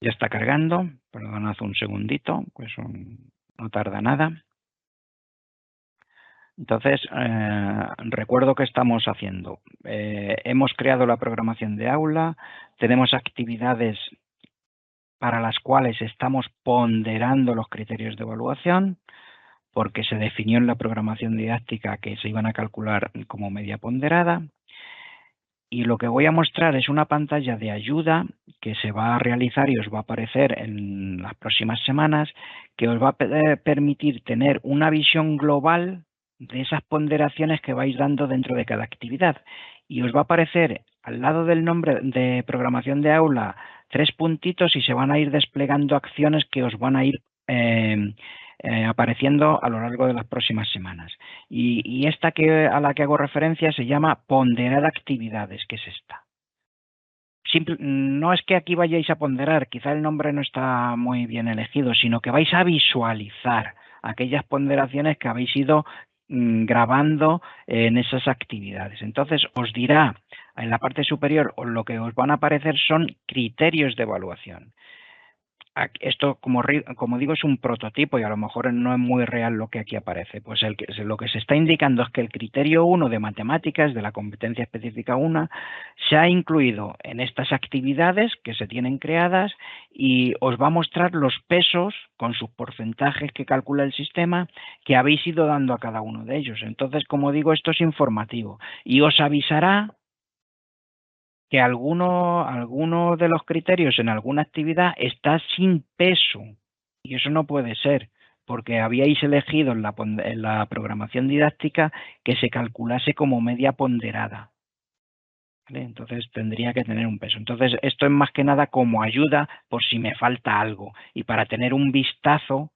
Ya está cargando, perdonad un segundito, pues no tarda nada. Entonces, recuerdo que estamos haciendo. Hemos creado la programación de aula, tenemos actividades para las cuales estamos ponderando los criterios de evaluación, porque se definió en la programación didáctica que se iban a calcular como media ponderada. Y lo que voy a mostrar es una pantalla de ayuda que se va a realizar y os va a aparecer en las próximas semanas, que os va a permitir tener una visión global de esas ponderaciones que vais dando dentro de cada actividad. Y os va a aparecer al lado del nombre de programación de aula 3 puntitos y se van a ir desplegando acciones que os van a ir apareciendo a lo largo de las próximas semanas. Y esta a la que hago referencia se llama ponderar actividades, que es esta. No es que aquí vayáis a ponderar, quizá el nombre no está muy bien elegido, sino que vais a visualizar aquellas ponderaciones que habéis ido grabando en esas actividades. Entonces os dirá en la parte superior, lo que os van a aparecer son criterios de evaluación. Esto, como digo, es un prototipo y a lo mejor no es muy real lo que aquí aparece. Pues lo que se está indicando es que el criterio 1 de matemáticas, de la competencia específica 1, se ha incluido en estas actividades que se tienen creadas y os va a mostrar los pesos con sus porcentajes que calcula el sistema que habéis ido dando a cada uno de ellos. Entonces, como digo, esto es informativo y os avisará que alguno de los criterios en alguna actividad está sin peso, y eso no puede ser, porque habíais elegido en la programación didáctica que se calculase como media ponderada. ¿Vale? Entonces tendría que tener un peso. Entonces esto es más que nada como ayuda por si me falta algo y para tener un vistazo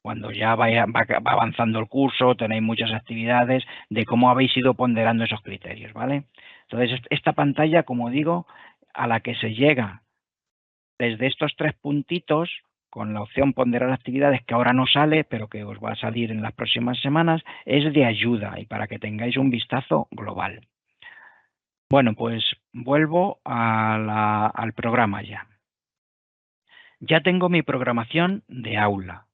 cuando ya va avanzando el curso, tenéis muchas actividades, de cómo habéis ido ponderando esos criterios, ¿vale? Entonces, esta pantalla, como digo, a la que se llega desde estos 3 puntitos, con la opción ponderar actividades, que ahora no sale, pero que os va a salir en las próximas semanas, es de ayuda y para que tengáis un vistazo global. Bueno, pues vuelvo al programa ya. Ya tengo mi programación de aula.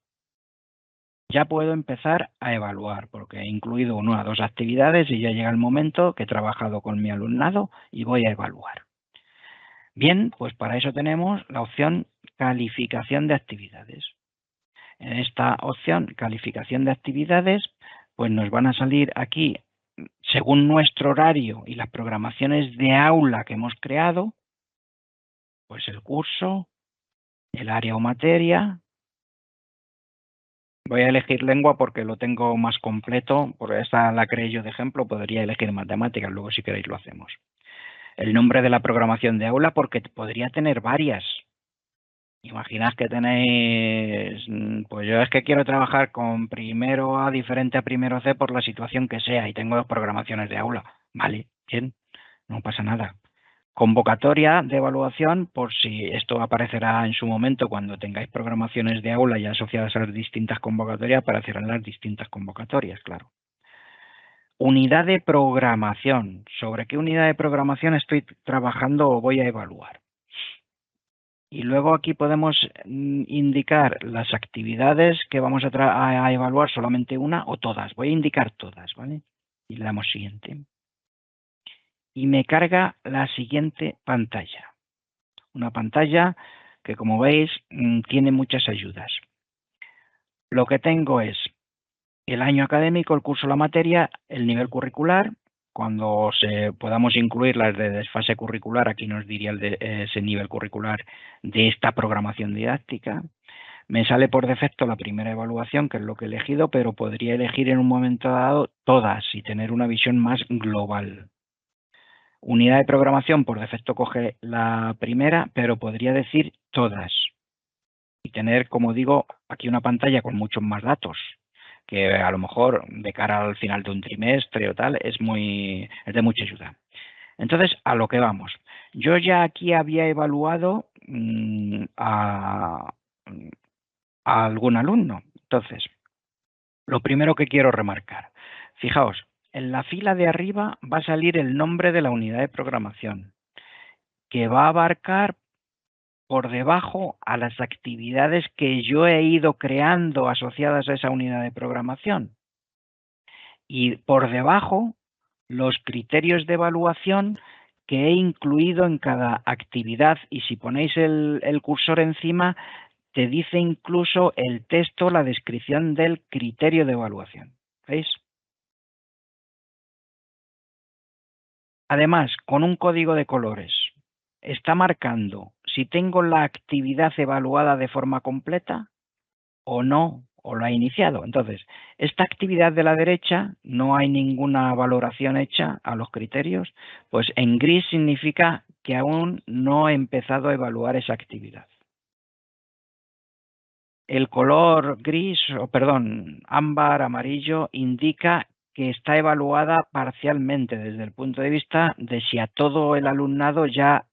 Ya puedo empezar a evaluar, porque he incluido 1 o 2 actividades y ya llega el momento que he trabajado con mi alumnado y voy a evaluar. Bien, pues para eso tenemos la opción calificación de actividades. En esta opción calificación de actividades, pues nos van a salir aquí, según nuestro horario y las programaciones de aula que hemos creado, pues el curso, el área o materia. Voy a elegir lengua porque lo tengo más completo, porque esta la creé yo de ejemplo, podría elegir matemáticas, luego si queréis lo hacemos. El nombre de la programación de aula porque podría tener varias. Imaginad que tenéis, pues yo es que quiero trabajar con primero A diferente a primero C por la situación que sea y tengo 2 programaciones de aula. Vale, bien, no pasa nada. Convocatoria de evaluación, por si esto aparecerá en su momento cuando tengáis programaciones de aula ya asociadas a las distintas convocatorias, aparecerán las distintas convocatorias, claro. Unidad de programación. ¿Sobre qué unidad de programación estoy trabajando o voy a evaluar? Y luego aquí podemos indicar las actividades que vamos a evaluar, solamente una o todas. Voy a indicar todas, ¿vale? Y le damos siguiente. Y me carga la siguiente pantalla. Una pantalla que, como veis, tiene muchas ayudas. Lo que tengo es el año académico, el curso, la materia, el nivel curricular. Cuando podamos incluir las de desfase curricular, aquí nos diría ese nivel curricular de esta programación didáctica. Me sale por defecto la primera evaluación, que es lo que he elegido, pero podría elegir en un momento dado todas y tener una visión más global. Unidad de programación por defecto coge la primera, pero podría decir todas y tener, como digo, aquí una pantalla con muchos más datos, que a lo mejor de cara al final de un trimestre o tal es de mucha ayuda. Entonces, a lo que vamos. Yo ya aquí había evaluado a algún alumno. Entonces, lo primero que quiero remarcar, fijaos, en la fila de arriba va a salir el nombre de la unidad de programación, que va a abarcar por debajo a las actividades que yo he ido creando asociadas a esa unidad de programación. Y por debajo, los criterios de evaluación que he incluido en cada actividad. Y si ponéis el cursor encima, te dice incluso el texto, la descripción del criterio de evaluación. ¿Veis? Además, con un código de colores, está marcando si tengo la actividad evaluada de forma completa o no, o lo ha iniciado. Entonces, esta actividad de la derecha no hay ninguna valoración hecha a los criterios, pues en gris significa que aún no he empezado a evaluar esa actividad. El color gris, o perdón, ámbar, amarillo, indica que está evaluada parcialmente desde el punto de vista de si a todo el alumnado ya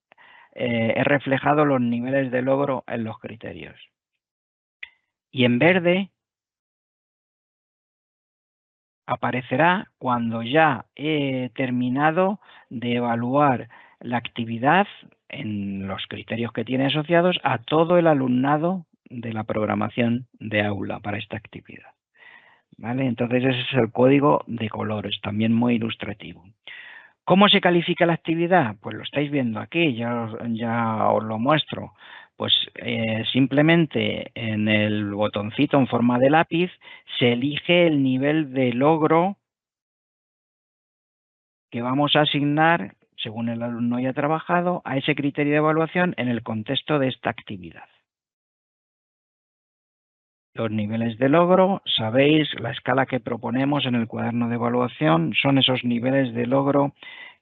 he reflejado los niveles de logro en los criterios. Y en verde aparecerá cuando ya he terminado de evaluar la actividad en los criterios que tiene asociados a todo el alumnado de la programación de aula para esta actividad. ¿Vale? Entonces ese es el código de colores, también muy ilustrativo. ¿Cómo se califica la actividad? Pues lo estáis viendo aquí, ya os lo muestro. Pues simplemente en el botoncito en forma de lápiz se elige el nivel de logro que vamos a asignar, según el alumno haya trabajado, a ese criterio de evaluación en el contexto de esta actividad. Los niveles de logro, sabéis, la escala que proponemos en el cuaderno de evaluación son esos niveles de logro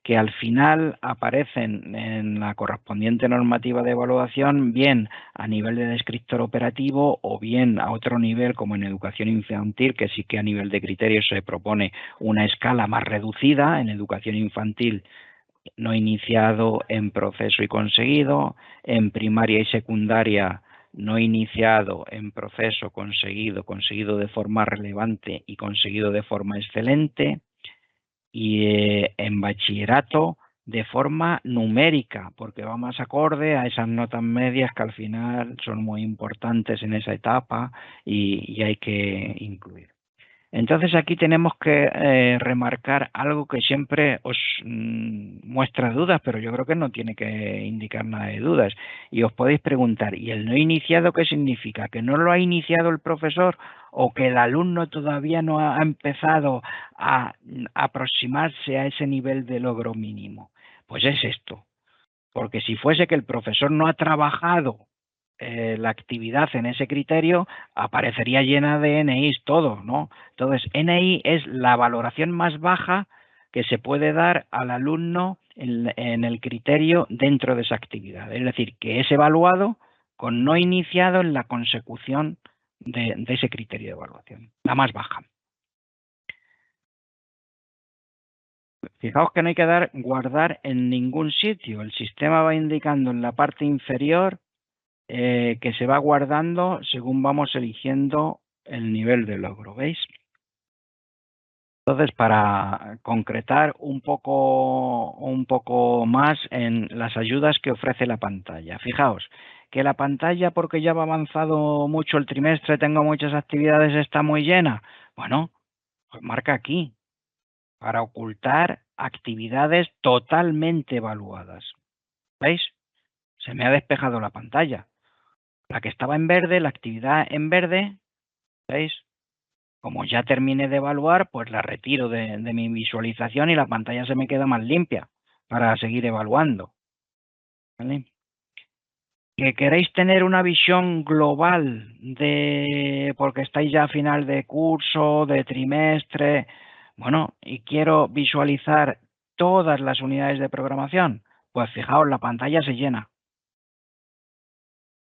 que al final aparecen en la correspondiente normativa de evaluación, bien a nivel de descriptor operativo o bien a otro nivel como en educación infantil, que sí que a nivel de criterios se propone una escala más reducida. En educación infantil no iniciado, en proceso y conseguido, en primaria y secundaria no iniciado, en proceso, conseguido, conseguido de forma relevante y conseguido de forma excelente, y en bachillerato de forma numérica, porque va más acorde a esas notas medias que al final son muy importantes en esa etapa y hay que incluir. Entonces aquí tenemos que remarcar algo que siempre os muestra dudas, pero yo creo que no tiene que indicar nada de dudas. Y os podéis preguntar, ¿y el no iniciado qué significa? ¿Que no lo ha iniciado el profesor o que el alumno todavía no ha empezado a aproximarse a ese nivel de logro mínimo? Pues es esto, porque si fuese que el profesor no ha trabajado la actividad en ese criterio, aparecería llena de NIs todo, ¿no? Entonces, NI es la valoración más baja que se puede dar al alumno en el criterio dentro de esa actividad. Es decir, que es evaluado, con no iniciado en la consecución de ese criterio de evaluación, la más baja. Fijaos que no hay que guardar en ningún sitio. El sistema va indicando en la parte inferior que se va guardando según vamos eligiendo el nivel de logro, ¿veis? Entonces, para concretar un poco más en las ayudas que ofrece la pantalla. Fijaos que la pantalla, porque ya va avanzado mucho el trimestre, tengo muchas actividades, está muy llena. Bueno, pues marca aquí, para ocultar actividades totalmente evaluadas. ¿Veis? Se me ha despejado la pantalla. La que estaba en verde, la actividad en verde, ¿veis? Como ya terminé de evaluar, pues la retiro de mi visualización y la pantalla se me queda más limpia para seguir evaluando. ¿Vale? Que queréis tener una visión global porque estáis ya a final de curso, de trimestre, bueno, y quiero visualizar todas las unidades de programación, pues fijaos, la pantalla se llena.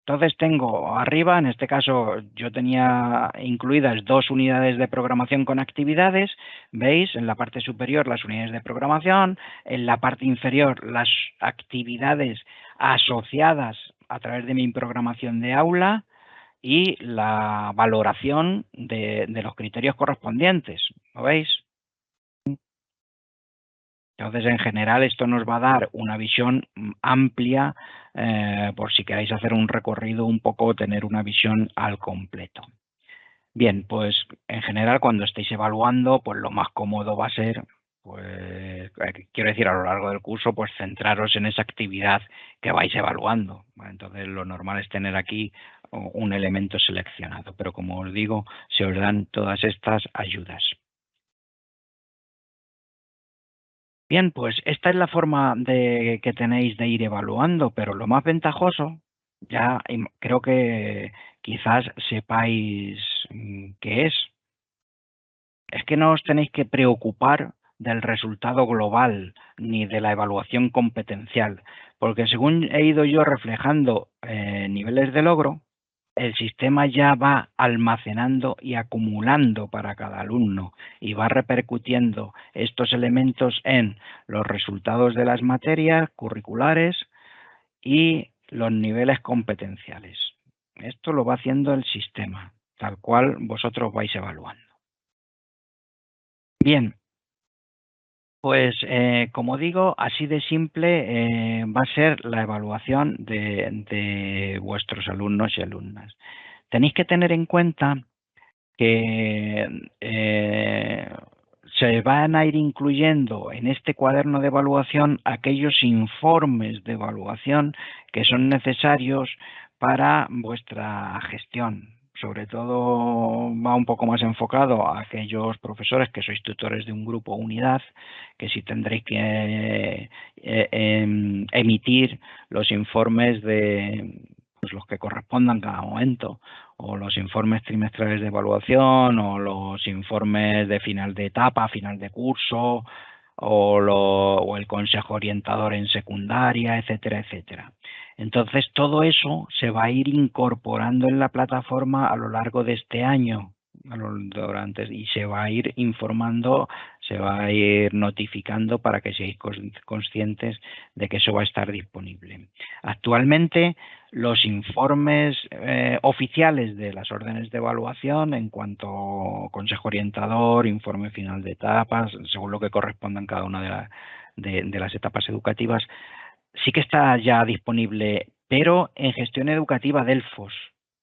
Entonces tengo arriba, en este caso yo tenía incluidas 2 unidades de programación con actividades, veis en la parte superior las unidades de programación, en la parte inferior las actividades asociadas a través de mi programación de aula y la valoración de los criterios correspondientes, ¿lo veis? Entonces, en general, esto nos va a dar una visión amplia por si queréis hacer un recorrido un poco, tener una visión al completo. Bien, pues en general, cuando estéis evaluando, pues lo más cómodo va a ser, pues quiero decir, a lo largo del curso, pues centraros en esa actividad que vais evaluando. Entonces, lo normal es tener aquí un elemento seleccionado, pero como os digo, se os dan todas estas ayudas. Bien, pues esta es la forma que tenéis de ir evaluando, pero lo más ventajoso, ya creo que quizás sepáis qué es que no os tenéis que preocupar del resultado global ni de la evaluación competencial, porque según he ido yo reflejando niveles de logro, el sistema ya va almacenando y acumulando para cada alumno y va repercutiendo estos elementos en los resultados de las materias curriculares y los niveles competenciales. Esto lo va haciendo el sistema, tal cual vosotros vais evaluando. Bien, pues como digo, así de simple va a ser la evaluación de vuestros alumnos y alumnas. Tenéis que tener en cuenta que se van a ir incluyendo en este cuaderno de evaluación aquellos informes de evaluación que son necesarios para vuestra gestión. Sobre todo va un poco más enfocado a aquellos profesores que sois tutores de un grupo o unidad, que sí tendréis que emitir los informes de pues, los que correspondan cada momento, o los informes trimestrales de evaluación, o los informes de final de etapa, final de curso, o el consejo orientador en secundaria, etcétera, etcétera. Entonces, todo eso se va a ir incorporando en la plataforma a lo largo de este año y se va a ir informando, se va a ir notificando para que seáis conscientes de que eso va a estar disponible. Actualmente, los informes oficiales de las órdenes de evaluación en cuanto a consejo orientador, informe final de etapas, según lo que correspondan cada una de las etapas educativas, sí que está ya disponible, pero en gestión educativa Delfos.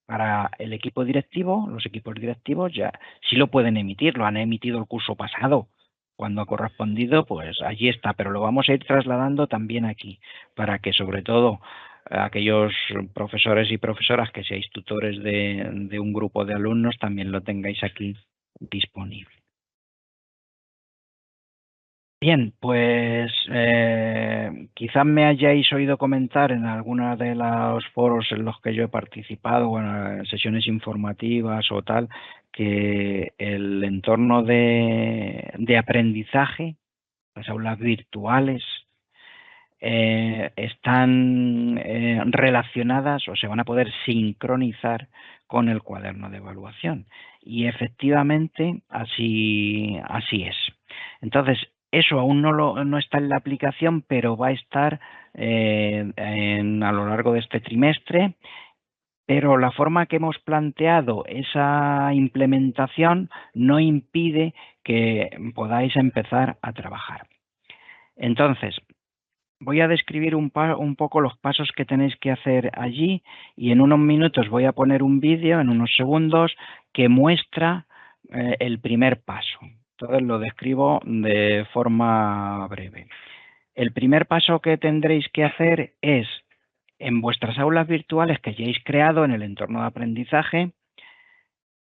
Para el equipo directivo, los equipos directivos ya sí lo pueden emitir, lo han emitido el curso pasado. Cuando ha correspondido, pues allí está, pero lo vamos a ir trasladando también aquí, para que sobre todo aquellos profesores y profesoras que seáis tutores de un grupo de alumnos también lo tengáis aquí disponible. Bien, pues quizás me hayáis oído comentar en algunos de los foros en los que yo he participado, bueno, en sesiones informativas o tal, que el entorno de aprendizaje, las aulas virtuales, están relacionadas o se van a poder sincronizar con el cuaderno de evaluación. Y efectivamente así es. Entonces, eso aún no está en la aplicación, pero va a estar a lo largo de este trimestre. Pero la forma que hemos planteado esa implementación no impide que podáis empezar a trabajar. Entonces, voy a describir un poco los pasos que tenéis que hacer allí y en unos minutos voy a poner un vídeo, en unos segundos, que muestra el primer paso. Entonces lo describo de forma breve. El primer paso que tendréis que hacer es, en vuestras aulas virtuales que hayáis creado en el entorno de aprendizaje,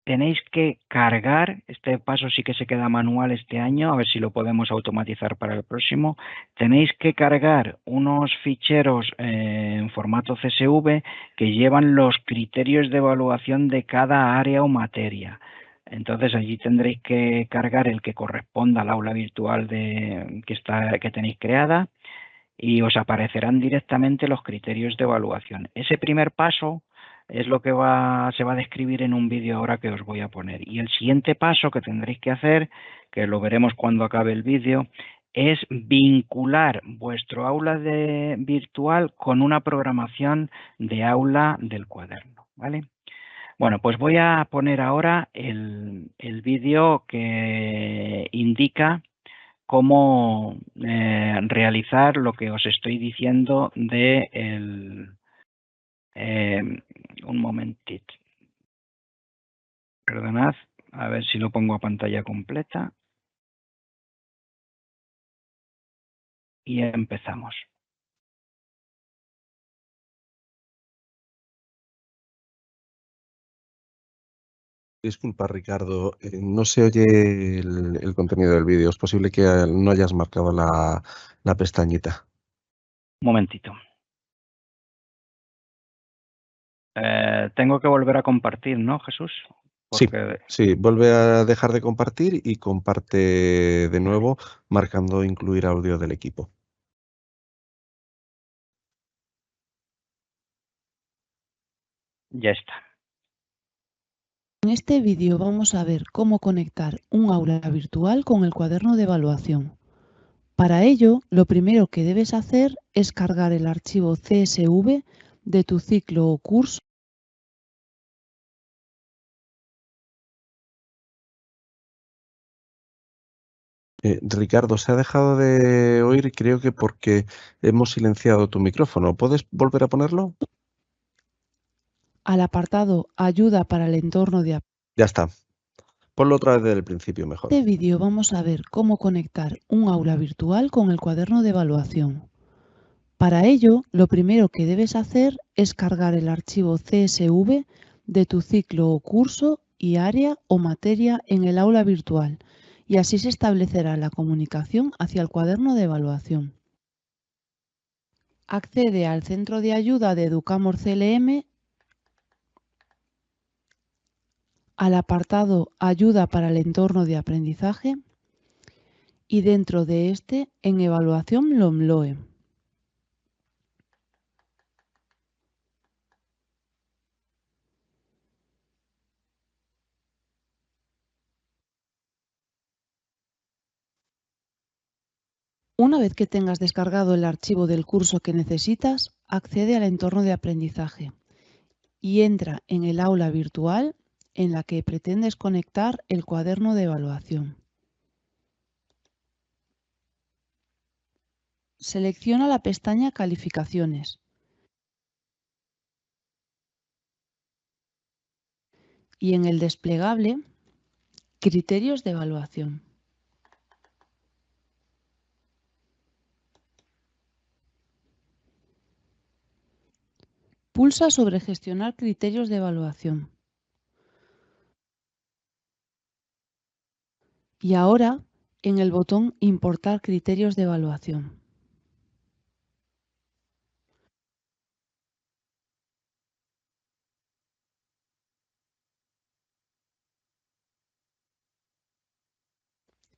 tenéis que cargar, este paso sí que se queda manual este año, a ver si lo podemos automatizar para el próximo, tenéis que cargar unos ficheros en formato CSV que llevan los criterios de evaluación de cada área o materia. Entonces allí tendréis que cargar el que corresponda al aula virtual que tenéis creada y os aparecerán directamente los criterios de evaluación. Ese primer paso es lo que se va a describir en un vídeo ahora que os voy a poner. Y el siguiente paso que tendréis que hacer, que lo veremos cuando acabe el vídeo, es vincular vuestro aula virtual con una programación de aula del cuaderno, ¿vale? Bueno, pues voy a poner ahora el vídeo que indica cómo realizar lo que os estoy diciendo de un momentito. Perdonad, a ver si lo pongo a pantalla completa. Y empezamos. Disculpa, Ricardo, no se oye el contenido del vídeo. Es posible que no hayas marcado la pestañita. Un momentito. Tengo que volver a compartir, ¿no, Jesús? Porque... Sí, vuelve a dejar de compartir y comparte de nuevo marcando incluir audio del equipo. Ya está. En este vídeo vamos a ver cómo conectar un aula virtual con el cuaderno de evaluación. Para ello, lo primero que debes hacer es cargar el archivo CSV de tu ciclo o curso. Ricardo, se ha dejado de oír, creo que porque hemos silenciado tu micrófono. ¿Puedes volver a ponerlo? Al apartado Ayuda para el entorno de aprendizaje. Ya está. Ponlo otra vez desde el principio mejor. En este vídeo vamos a ver cómo conectar un aula virtual con el cuaderno de evaluación. Para ello, lo primero que debes hacer es cargar el archivo CSV de tu ciclo o curso y área o materia en el aula virtual, y así se establecerá la comunicación hacia el cuaderno de evaluación. Accede al centro de ayuda de Educamor CLM, al apartado Ayuda para el entorno de aprendizaje y dentro de este en Evaluación LOMLOE. Una vez que tengas descargado el archivo del curso que necesitas, accede al entorno de aprendizaje y entra en el aula virtual en la que pretendes conectar el cuaderno de evaluación. Selecciona la pestaña Calificaciones y en el desplegable Criterios de evaluación. Pulsa sobre Gestionar criterios de evaluación. Y ahora en el botón Importar criterios de evaluación.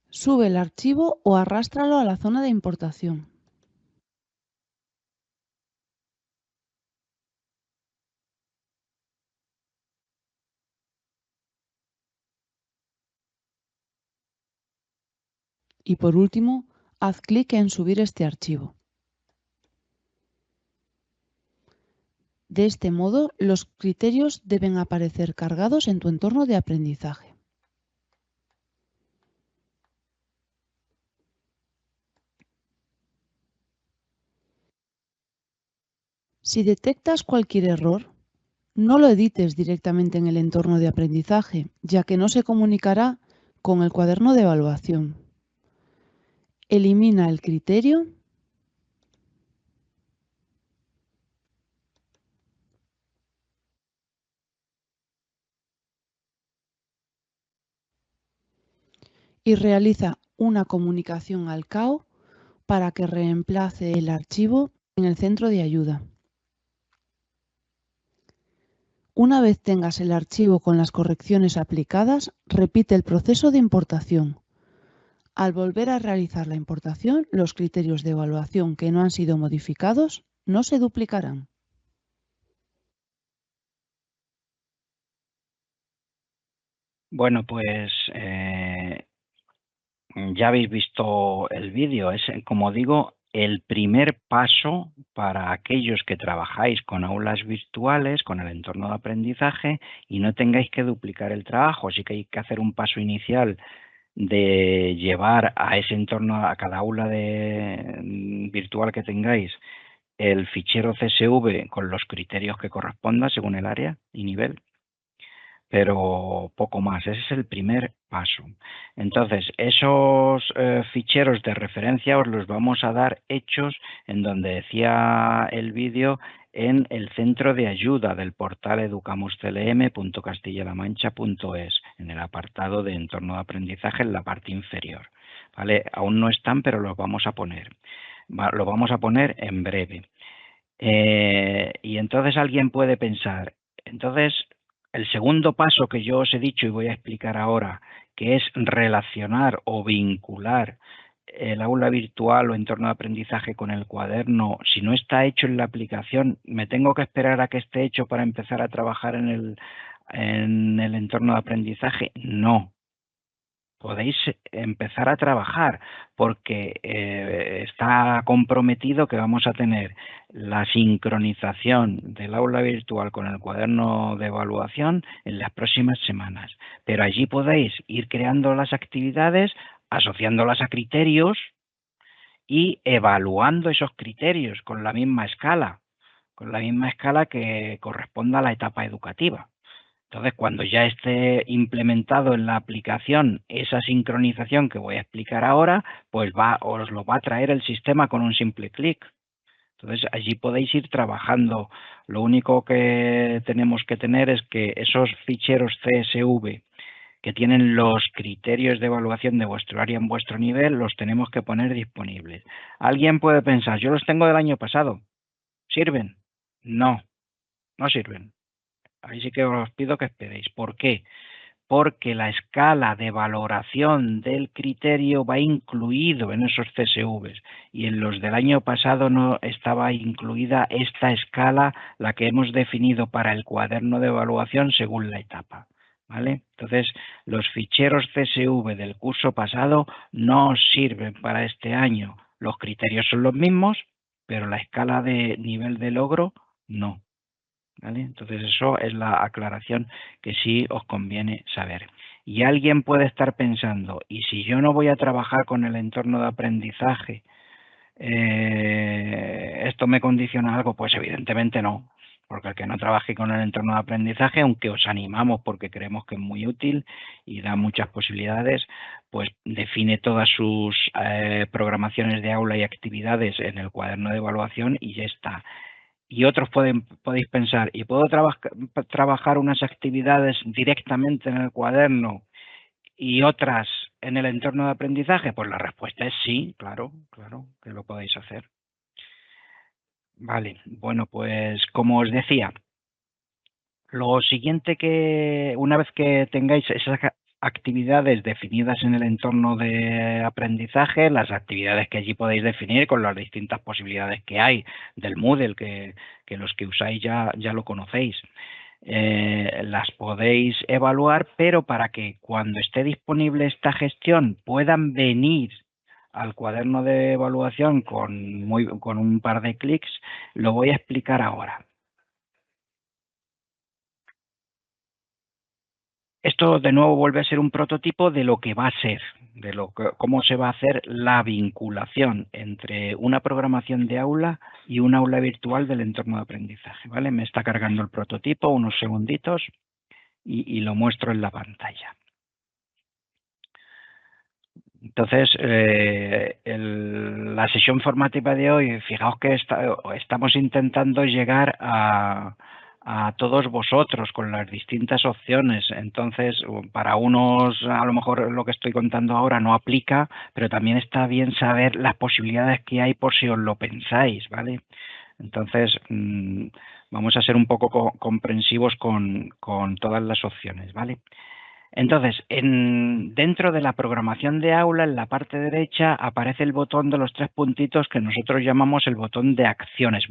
Sube el archivo o arrástralo a la zona de importación. Y por último, haz clic en subir este archivo. De este modo, los criterios deben aparecer cargados en tu entorno de aprendizaje. Si detectas cualquier error, no lo edites directamente en el entorno de aprendizaje, ya que no se comunicará con el cuaderno de evaluación. Elimina el criterio y realiza una comunicación al CAO para que reemplace el archivo en el centro de ayuda. Una vez tengas el archivo con las correcciones aplicadas, repite el proceso de importación. Al volver a realizar la importación, los criterios de evaluación que no han sido modificados no se duplicarán. Bueno, pues ya habéis visto el vídeo. Es, como digo, el primer paso para aquellos que trabajáis con aulas virtuales, con el entorno de aprendizaje y no tengáis que duplicar el trabajo. Sí que hay que hacer un paso inicial de llevar a ese entorno, a cada aula virtual que tengáis, el fichero CSV con los criterios que correspondan según el área y nivel, pero poco más. Ese es el primer paso. Entonces, esos ficheros de referencia os los vamos a dar hechos en donde decía el vídeo, en el centro de ayuda del portal educamusclm.castillalamancha.es, en el apartado de entorno de aprendizaje en la parte inferior. ¿Vale? Aún no están, pero los vamos a poner. Lo vamos a poner en breve. Y entonces alguien puede pensar, entonces el segundo paso que yo os he dicho y voy a explicar ahora, que es relacionar o vincular el aula virtual o entorno de aprendizaje con el cuaderno, si no está hecho en la aplicación, ¿me tengo que esperar a que esté hecho para empezar a trabajar en el entorno de aprendizaje? No. Podéis empezar a trabajar porque está comprometido que vamos a tener la sincronización del aula virtual con el cuaderno de evaluación en las próximas semanas. Pero allí podéis ir creando las actividades, asociándolas a criterios y evaluando esos criterios con la misma escala que corresponda a la etapa educativa. Entonces, cuando ya esté implementado en la aplicación esa sincronización que voy a explicar ahora, pues os lo va a traer el sistema con un simple clic. Entonces, allí podéis ir trabajando. Lo único que tenemos que tener es que esos ficheros CSV que tienen los criterios de evaluación de vuestro área en vuestro nivel, los tenemos que poner disponibles. Alguien puede pensar, yo los tengo del año pasado. ¿Sirven? No, no sirven. Ahí sí que os pido que esperéis. ¿Por qué? Porque la escala de valoración del criterio va incluido en esos CSVs y en los del año pasado no estaba incluida esta escala, la que hemos definido para el cuaderno de evaluación según la etapa. ¿Vale? Entonces, los ficheros CSV del curso pasado no sirven para este año. Los criterios son los mismos, pero la escala de nivel de logro no. ¿Vale? Entonces eso es la aclaración que sí os conviene saber. Y alguien puede estar pensando, ¿y si yo no voy a trabajar con el entorno de aprendizaje, esto me condiciona algo? Pues evidentemente no, porque el que no trabaje con el entorno de aprendizaje, aunque os animamos porque creemos que es muy útil y da muchas posibilidades, pues define todas sus programaciones de aula y actividades en el cuaderno de evaluación y ya está. Y otros podéis pensar, ¿y puedo trabajar unas actividades directamente en el cuaderno y otras en el entorno de aprendizaje? Pues la respuesta es sí, claro que lo podéis hacer. Vale, bueno, pues como os decía, lo siguiente que una vez que tengáis esas actividades definidas en el entorno de aprendizaje, las actividades que allí podéis definir con las distintas posibilidades que hay del Moodle, que los que usáis ya lo conocéis, las podéis evaluar, pero para que cuando esté disponible esta gestión puedan venir al cuaderno de evaluación con un par de clics, lo voy a explicar ahora. Esto de nuevo vuelve a ser un prototipo de lo que va a ser, cómo se va a hacer la vinculación entre una programación de aula y un aula virtual del entorno de aprendizaje, ¿vale? Me está cargando el prototipo, unos segunditos, y lo muestro en la pantalla. Entonces, la sesión formativa de hoy, fijaos que estamos intentando llegar a todos vosotros con las distintas opciones. Entonces, para unos a lo mejor lo que estoy contando ahora no aplica, pero también está bien saber las posibilidades que hay por si os lo pensáis, ¿vale? Entonces, vamos a ser un poco comprensivos con todas las opciones, ¿vale? Entonces, dentro de la programación de aula, en la parte derecha, aparece el botón de los 3 puntitos que nosotros llamamos el botón de acciones.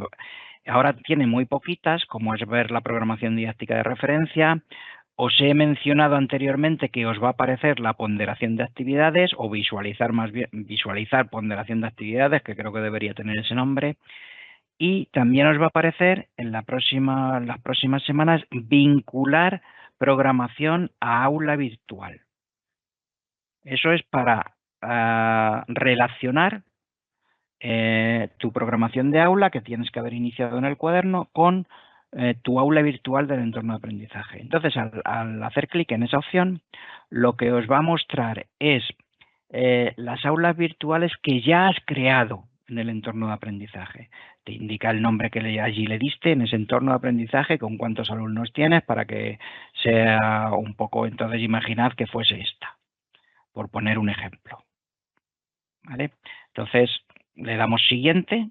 Ahora tiene muy poquitas, como es ver la programación didáctica de referencia. Os he mencionado anteriormente que os va a aparecer la ponderación de actividades o visualizar ponderación de actividades, que creo que debería tener ese nombre. Y también os va a aparecer en las próximas semanas vincular programación a aula virtual. Eso es para relacionar tu programación de aula que tienes que haber iniciado en el cuaderno con tu aula virtual del entorno de aprendizaje. Entonces, al hacer clic en esa opción, lo que os va a mostrar es las aulas virtuales que ya has creado en el entorno de aprendizaje. Te indica el nombre que allí le diste en ese entorno de aprendizaje, con cuántos alumnos tienes, para que sea un poco, entonces imaginad que fuese esta, por poner un ejemplo. ¿Vale? Entonces, le damos siguiente.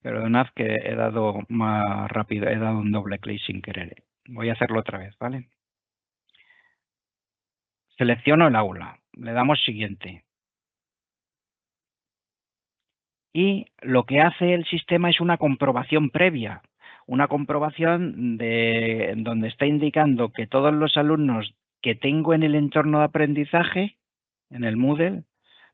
Perdonad que he dado más rápido, he dado un doble clic sin querer. Voy a hacerlo otra vez, ¿vale? Selecciono el aula, le damos siguiente. Y lo que hace el sistema es una comprobación previa, una comprobación donde está indicando que todos los alumnos que tengo en el entorno de aprendizaje, en el Moodle,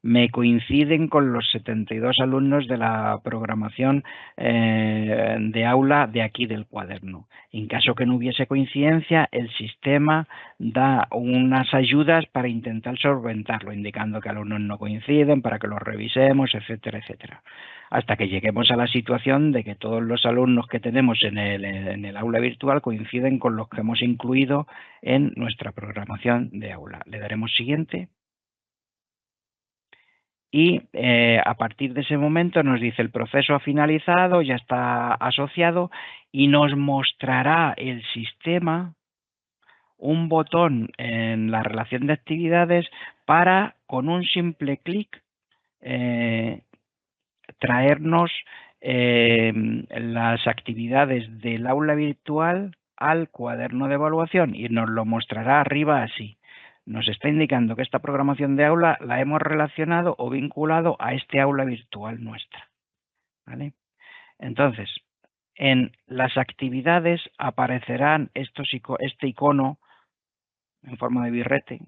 me coinciden con los 72 alumnos de la programación de aula de aquí del cuaderno. En caso que no hubiese coincidencia, el sistema da unas ayudas para intentar solventarlo, indicando que alumnos no coinciden, para que los revisemos, etcétera, etcétera. Hasta que lleguemos a la situación de que todos los alumnos que tenemos en el aula virtual coinciden con los que hemos incluido en nuestra programación de aula. Le daremos siguiente. Y a partir de ese momento nos dice el proceso ha finalizado, ya está asociado y nos mostrará el sistema un botón en la relación de actividades para, con un simple clic, traernos las actividades del aula virtual al cuaderno de evaluación y nos lo mostrará arriba así. Nos está indicando que esta programación de aula la hemos relacionado o vinculado a este aula virtual nuestra, ¿vale? Entonces, en las actividades aparecerán este icono en forma de birrete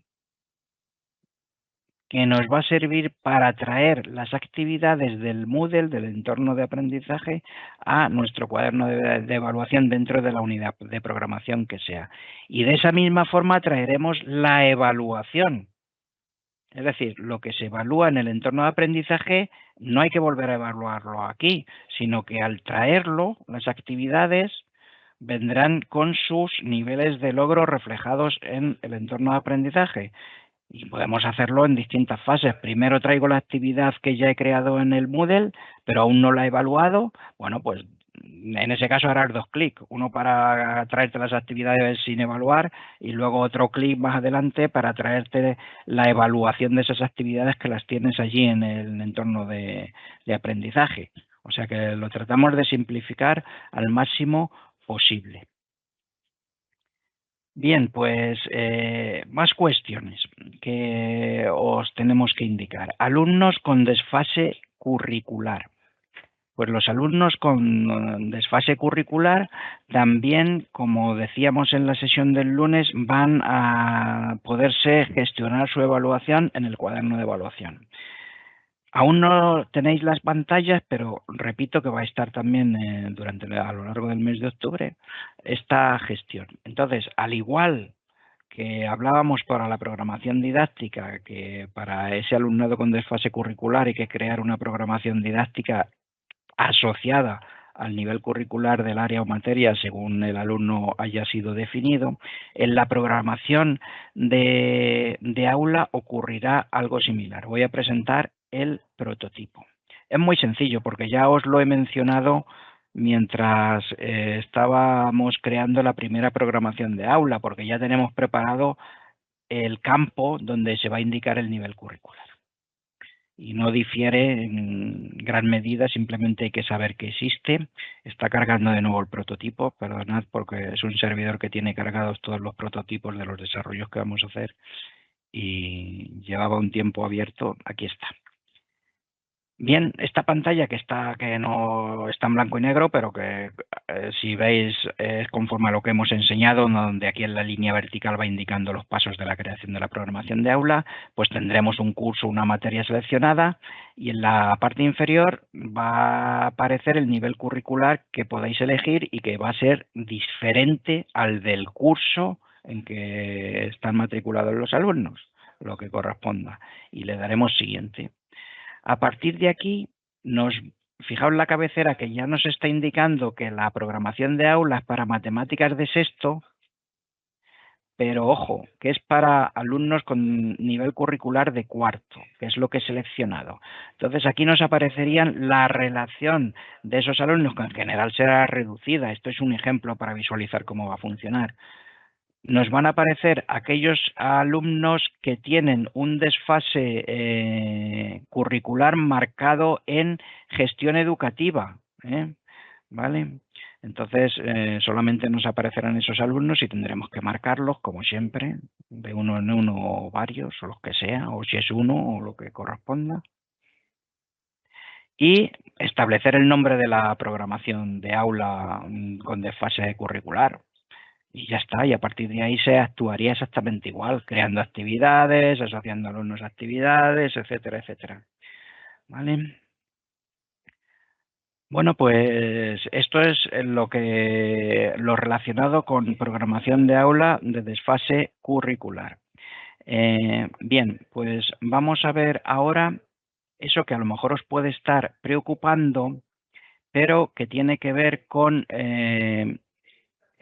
que nos va a servir para traer las actividades del Moodle, del entorno de aprendizaje, a nuestro cuaderno de evaluación dentro de la unidad de programación que sea. Y de esa misma forma traeremos la evaluación. Es decir, lo que se evalúa en el entorno de aprendizaje no hay que volver a evaluarlo aquí, sino que al traerlo, las actividades vendrán con sus niveles de logro reflejados en el entorno de aprendizaje. Y podemos hacerlo en distintas fases. Primero traigo la actividad que ya he creado en el Moodle, pero aún no la he evaluado. Bueno, pues en ese caso harás 2 clics. Uno para traerte las actividades sin evaluar y luego otro clic más adelante para traerte la evaluación de esas actividades que las tienes allí en el entorno de aprendizaje. O sea que lo tratamos de simplificar al máximo posible. Bien, pues más cuestiones que os tenemos que indicar. Alumnos con desfase curricular. Pues los alumnos con desfase curricular también, como decíamos en la sesión del lunes, van a poderse gestionar su evaluación en el cuaderno de evaluación. Aún no tenéis las pantallas, pero repito que va a estar también a lo largo del mes de octubre esta gestión. Entonces, al igual que hablábamos para la programación didáctica, que para ese alumnado con desfase curricular hay que crear una programación didáctica asociada al nivel curricular del área o materia según el alumno haya sido definido, en la programación de aula ocurrirá algo similar. Voy a presentar el prototipo. Es muy sencillo porque ya os lo he mencionado mientras estábamos creando la primera programación de aula, porque ya tenemos preparado el campo donde se va a indicar el nivel curricular. Y no difiere en gran medida, simplemente hay que saber que existe. Está cargando de nuevo el prototipo, perdonad porque es un servidor que tiene cargados todos los prototipos de los desarrollos que vamos a hacer y llevaba un tiempo abierto, aquí está. Bien, esta pantalla que no está en blanco y negro, pero que si veis es conforme a lo que hemos enseñado, donde aquí en la línea vertical va indicando los pasos de la creación de la programación de aula, pues tendremos un curso, una materia seleccionada y en la parte inferior va a aparecer el nivel curricular que podáis elegir y que va a ser diferente al del curso en que están matriculados los alumnos, lo que corresponda, y le daremos siguiente. A partir de aquí, fijaos la cabecera que ya nos está indicando que la programación de aulas para matemáticas de sexto, pero ojo, que es para alumnos con nivel curricular de cuarto, que es lo que he seleccionado. Entonces aquí nos aparecerían la relación de esos alumnos, que en general será reducida. Esto es un ejemplo para visualizar cómo va a funcionar. Nos van a aparecer aquellos alumnos que tienen un desfase curricular marcado en gestión educativa, ¿vale? Entonces, solamente nos aparecerán esos alumnos y tendremos que marcarlos, como siempre, de uno en uno o varios, o los que sea, o si es uno o lo que corresponda. Y establecer el nombre de la programación de aula con desfase curricular. Y ya está, y a partir de ahí se actuaría exactamente igual, creando actividades, asociando alumnos a actividades, etcétera, etcétera. ¿Vale? Bueno, pues esto es lo relacionado con programación de aula de desfase curricular. Bien, pues vamos a ver ahora eso que a lo mejor os puede estar preocupando, pero que tiene que ver con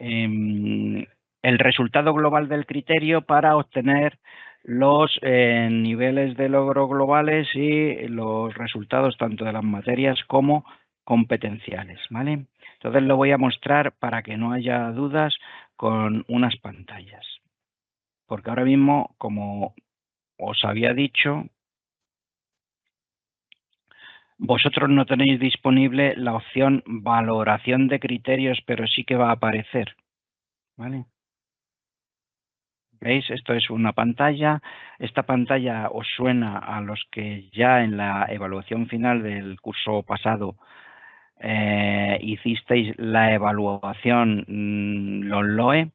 el resultado global del criterio para obtener los niveles de logro globales y los resultados tanto de las materias como competenciales, ¿vale? Entonces lo voy a mostrar para que no haya dudas con unas pantallas. Porque ahora mismo, como os había dicho, vosotros no tenéis disponible la opción valoración de criterios, pero sí que va a aparecer, ¿vale? ¿Veis? Esto es una pantalla. Esta pantalla os suena a los que ya en la evaluación final del curso pasado hicisteis la evaluación LONLOE,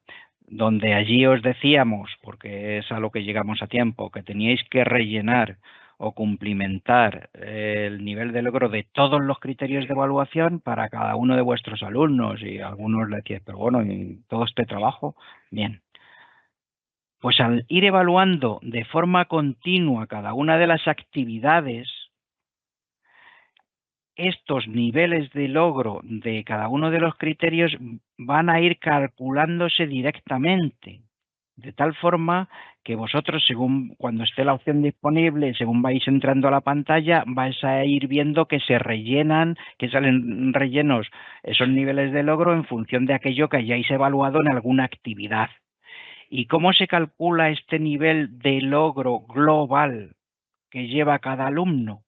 donde allí os decíamos, porque es a lo que llegamos a tiempo, que teníais que rellenar o cumplimentar el nivel de logro de todos los criterios de evaluación para cada uno de vuestros alumnos, y algunos le decían, pero bueno, ¿y todo este trabajo? Bien. Pues al ir evaluando de forma continua cada una de las actividades, estos niveles de logro de cada uno de los criterios van a ir calculándose directamente, de tal forma que vosotros, según cuando esté la opción disponible, según vais entrando a la pantalla, vais a ir viendo que se rellenan, que salen rellenos esos niveles de logro en función de aquello que hayáis evaluado en alguna actividad. ¿Y cómo se calcula este nivel de logro global que lleva cada alumno?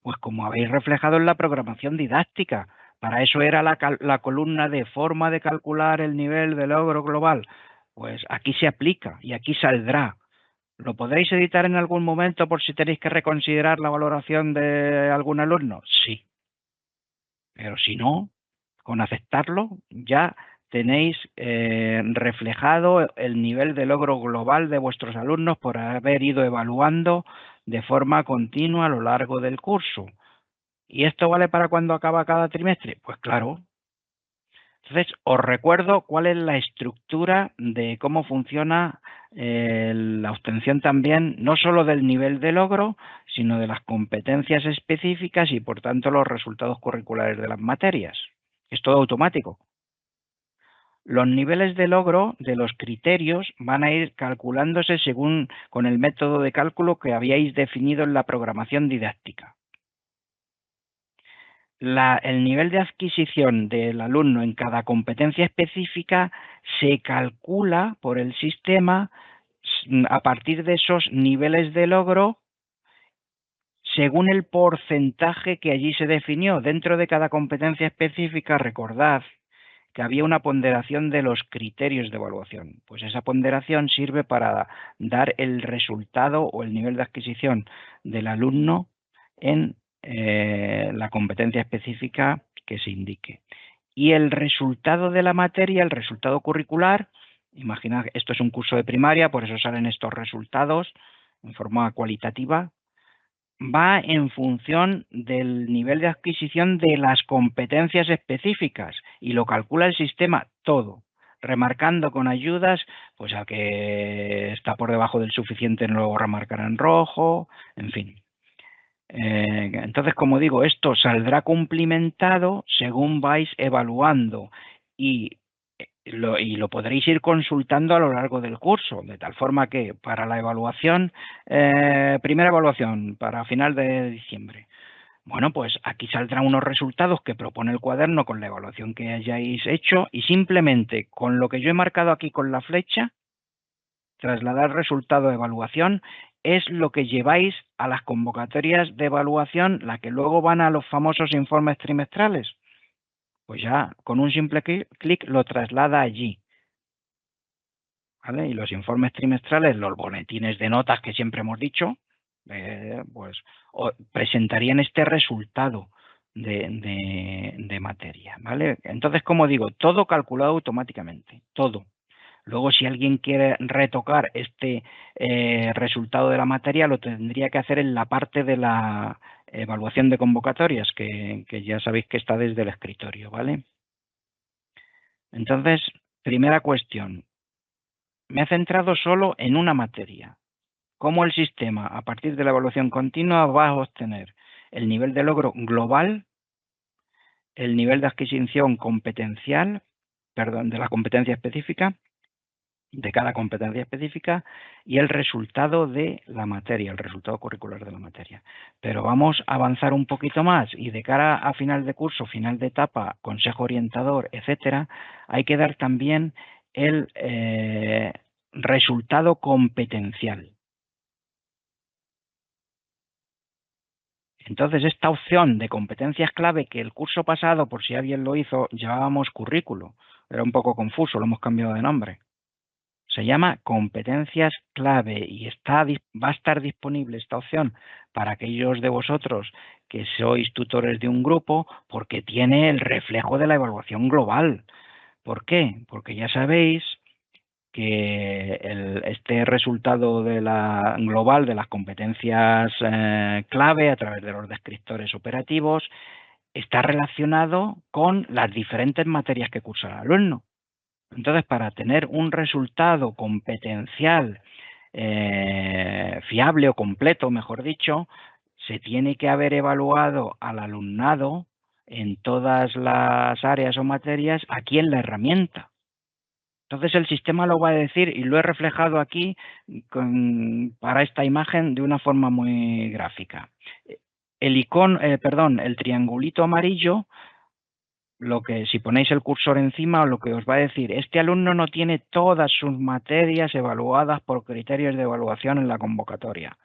Pues como habéis reflejado en la programación didáctica. Para eso era la columna de forma de calcular el nivel de logro global. Pues aquí se aplica y aquí saldrá. ¿Lo podréis editar en algún momento por si tenéis que reconsiderar la valoración de algún alumno? Sí. Pero si no, con aceptarlo ya tenéis reflejado el nivel de logro global de vuestros alumnos por haber ido evaluando de forma continua a lo largo del curso. ¿Y esto vale para cuando acaba cada trimestre? Pues claro. Entonces, os recuerdo cuál es la estructura de cómo funciona la obtención también, no solo del nivel de logro, sino de las competencias específicas y, por tanto, los resultados curriculares de las materias. Es todo automático. Los niveles de logro de los criterios van a ir calculándose según con el método de cálculo que habíais definido en la programación didáctica. El nivel de adquisición del alumno en cada competencia específica se calcula por el sistema a partir de esos niveles de logro según el porcentaje que allí se definió. Dentro de cada competencia específica, recordad que había una ponderación de los criterios de evaluación. Pues esa ponderación sirve para dar el resultado o el nivel de adquisición del alumno en la competencia específica que se indique. Y el resultado de la materia, el resultado curricular, imaginad, esto es un curso de primaria, por eso salen estos resultados en forma cualitativa, va en función del nivel de adquisición de las competencias específicas y lo calcula el sistema todo, remarcando con ayudas, pues al que está por debajo del suficiente luego remarcará en rojo, en fin. Entonces, como digo, esto saldrá cumplimentado según vais evaluando y lo podréis ir consultando a lo largo del curso, de tal forma que para la evaluación, primera evaluación para final de diciembre, bueno, pues aquí saldrán unos resultados que propone el cuaderno con la evaluación que hayáis hecho y simplemente con lo que yo he marcado aquí con la flecha, trasladar resultado de evaluación es lo que lleváis a las convocatorias de evaluación, la que luego van a los famosos informes trimestrales. Pues ya con un simple clic lo traslada allí. ¿Vale? Y los informes trimestrales, los boletines de notas que siempre hemos dicho, pues presentarían este resultado de materia. ¿Vale? Entonces, como digo, todo calculado automáticamente, todo. Luego, si alguien quiere retocar este resultado de la materia, lo tendría que hacer en la parte de la evaluación de convocatorias, que ya sabéis que está desde el escritorio, ¿vale? Entonces, primera cuestión. Me he centrado solo en una materia. ¿Cómo el sistema, a partir de la evaluación continua, va a obtener el nivel de logro global, el nivel de adquisición competencial, perdón, de la competencia específica, de cada competencia específica y el resultado de la materia, el resultado curricular de la materia. Pero vamos a avanzar un poquito más y de cara a final de curso, final de etapa, consejo orientador, etcétera, hay que dar también el resultado competencial. Entonces, esta opción de competencias clave que el curso pasado, por si alguien lo hizo, llamábamos currículo. Era un poco confuso, lo hemos cambiado de nombre. Se llama competencias clave y va a estar disponible esta opción para aquellos de vosotros que sois tutores de un grupo porque tiene el reflejo de la evaluación global. ¿Por qué? Porque ya sabéis que este resultado de la global de las competencias clave a través de los descriptores operativos está relacionado con las diferentes materias que cursa el alumno. Entonces, para tener un resultado competencial fiable o completo, mejor dicho, se tiene que haber evaluado al alumnado en todas las áreas o materias aquí en la herramienta. Entonces el sistema lo va a decir y lo he reflejado aquí para esta imagen de una forma muy gráfica. El triangulito amarillo, si ponéis el cursor encima, lo que os va a decir, este alumno no tiene todas sus materias evaluadas por criterios de evaluación en la convocatoria.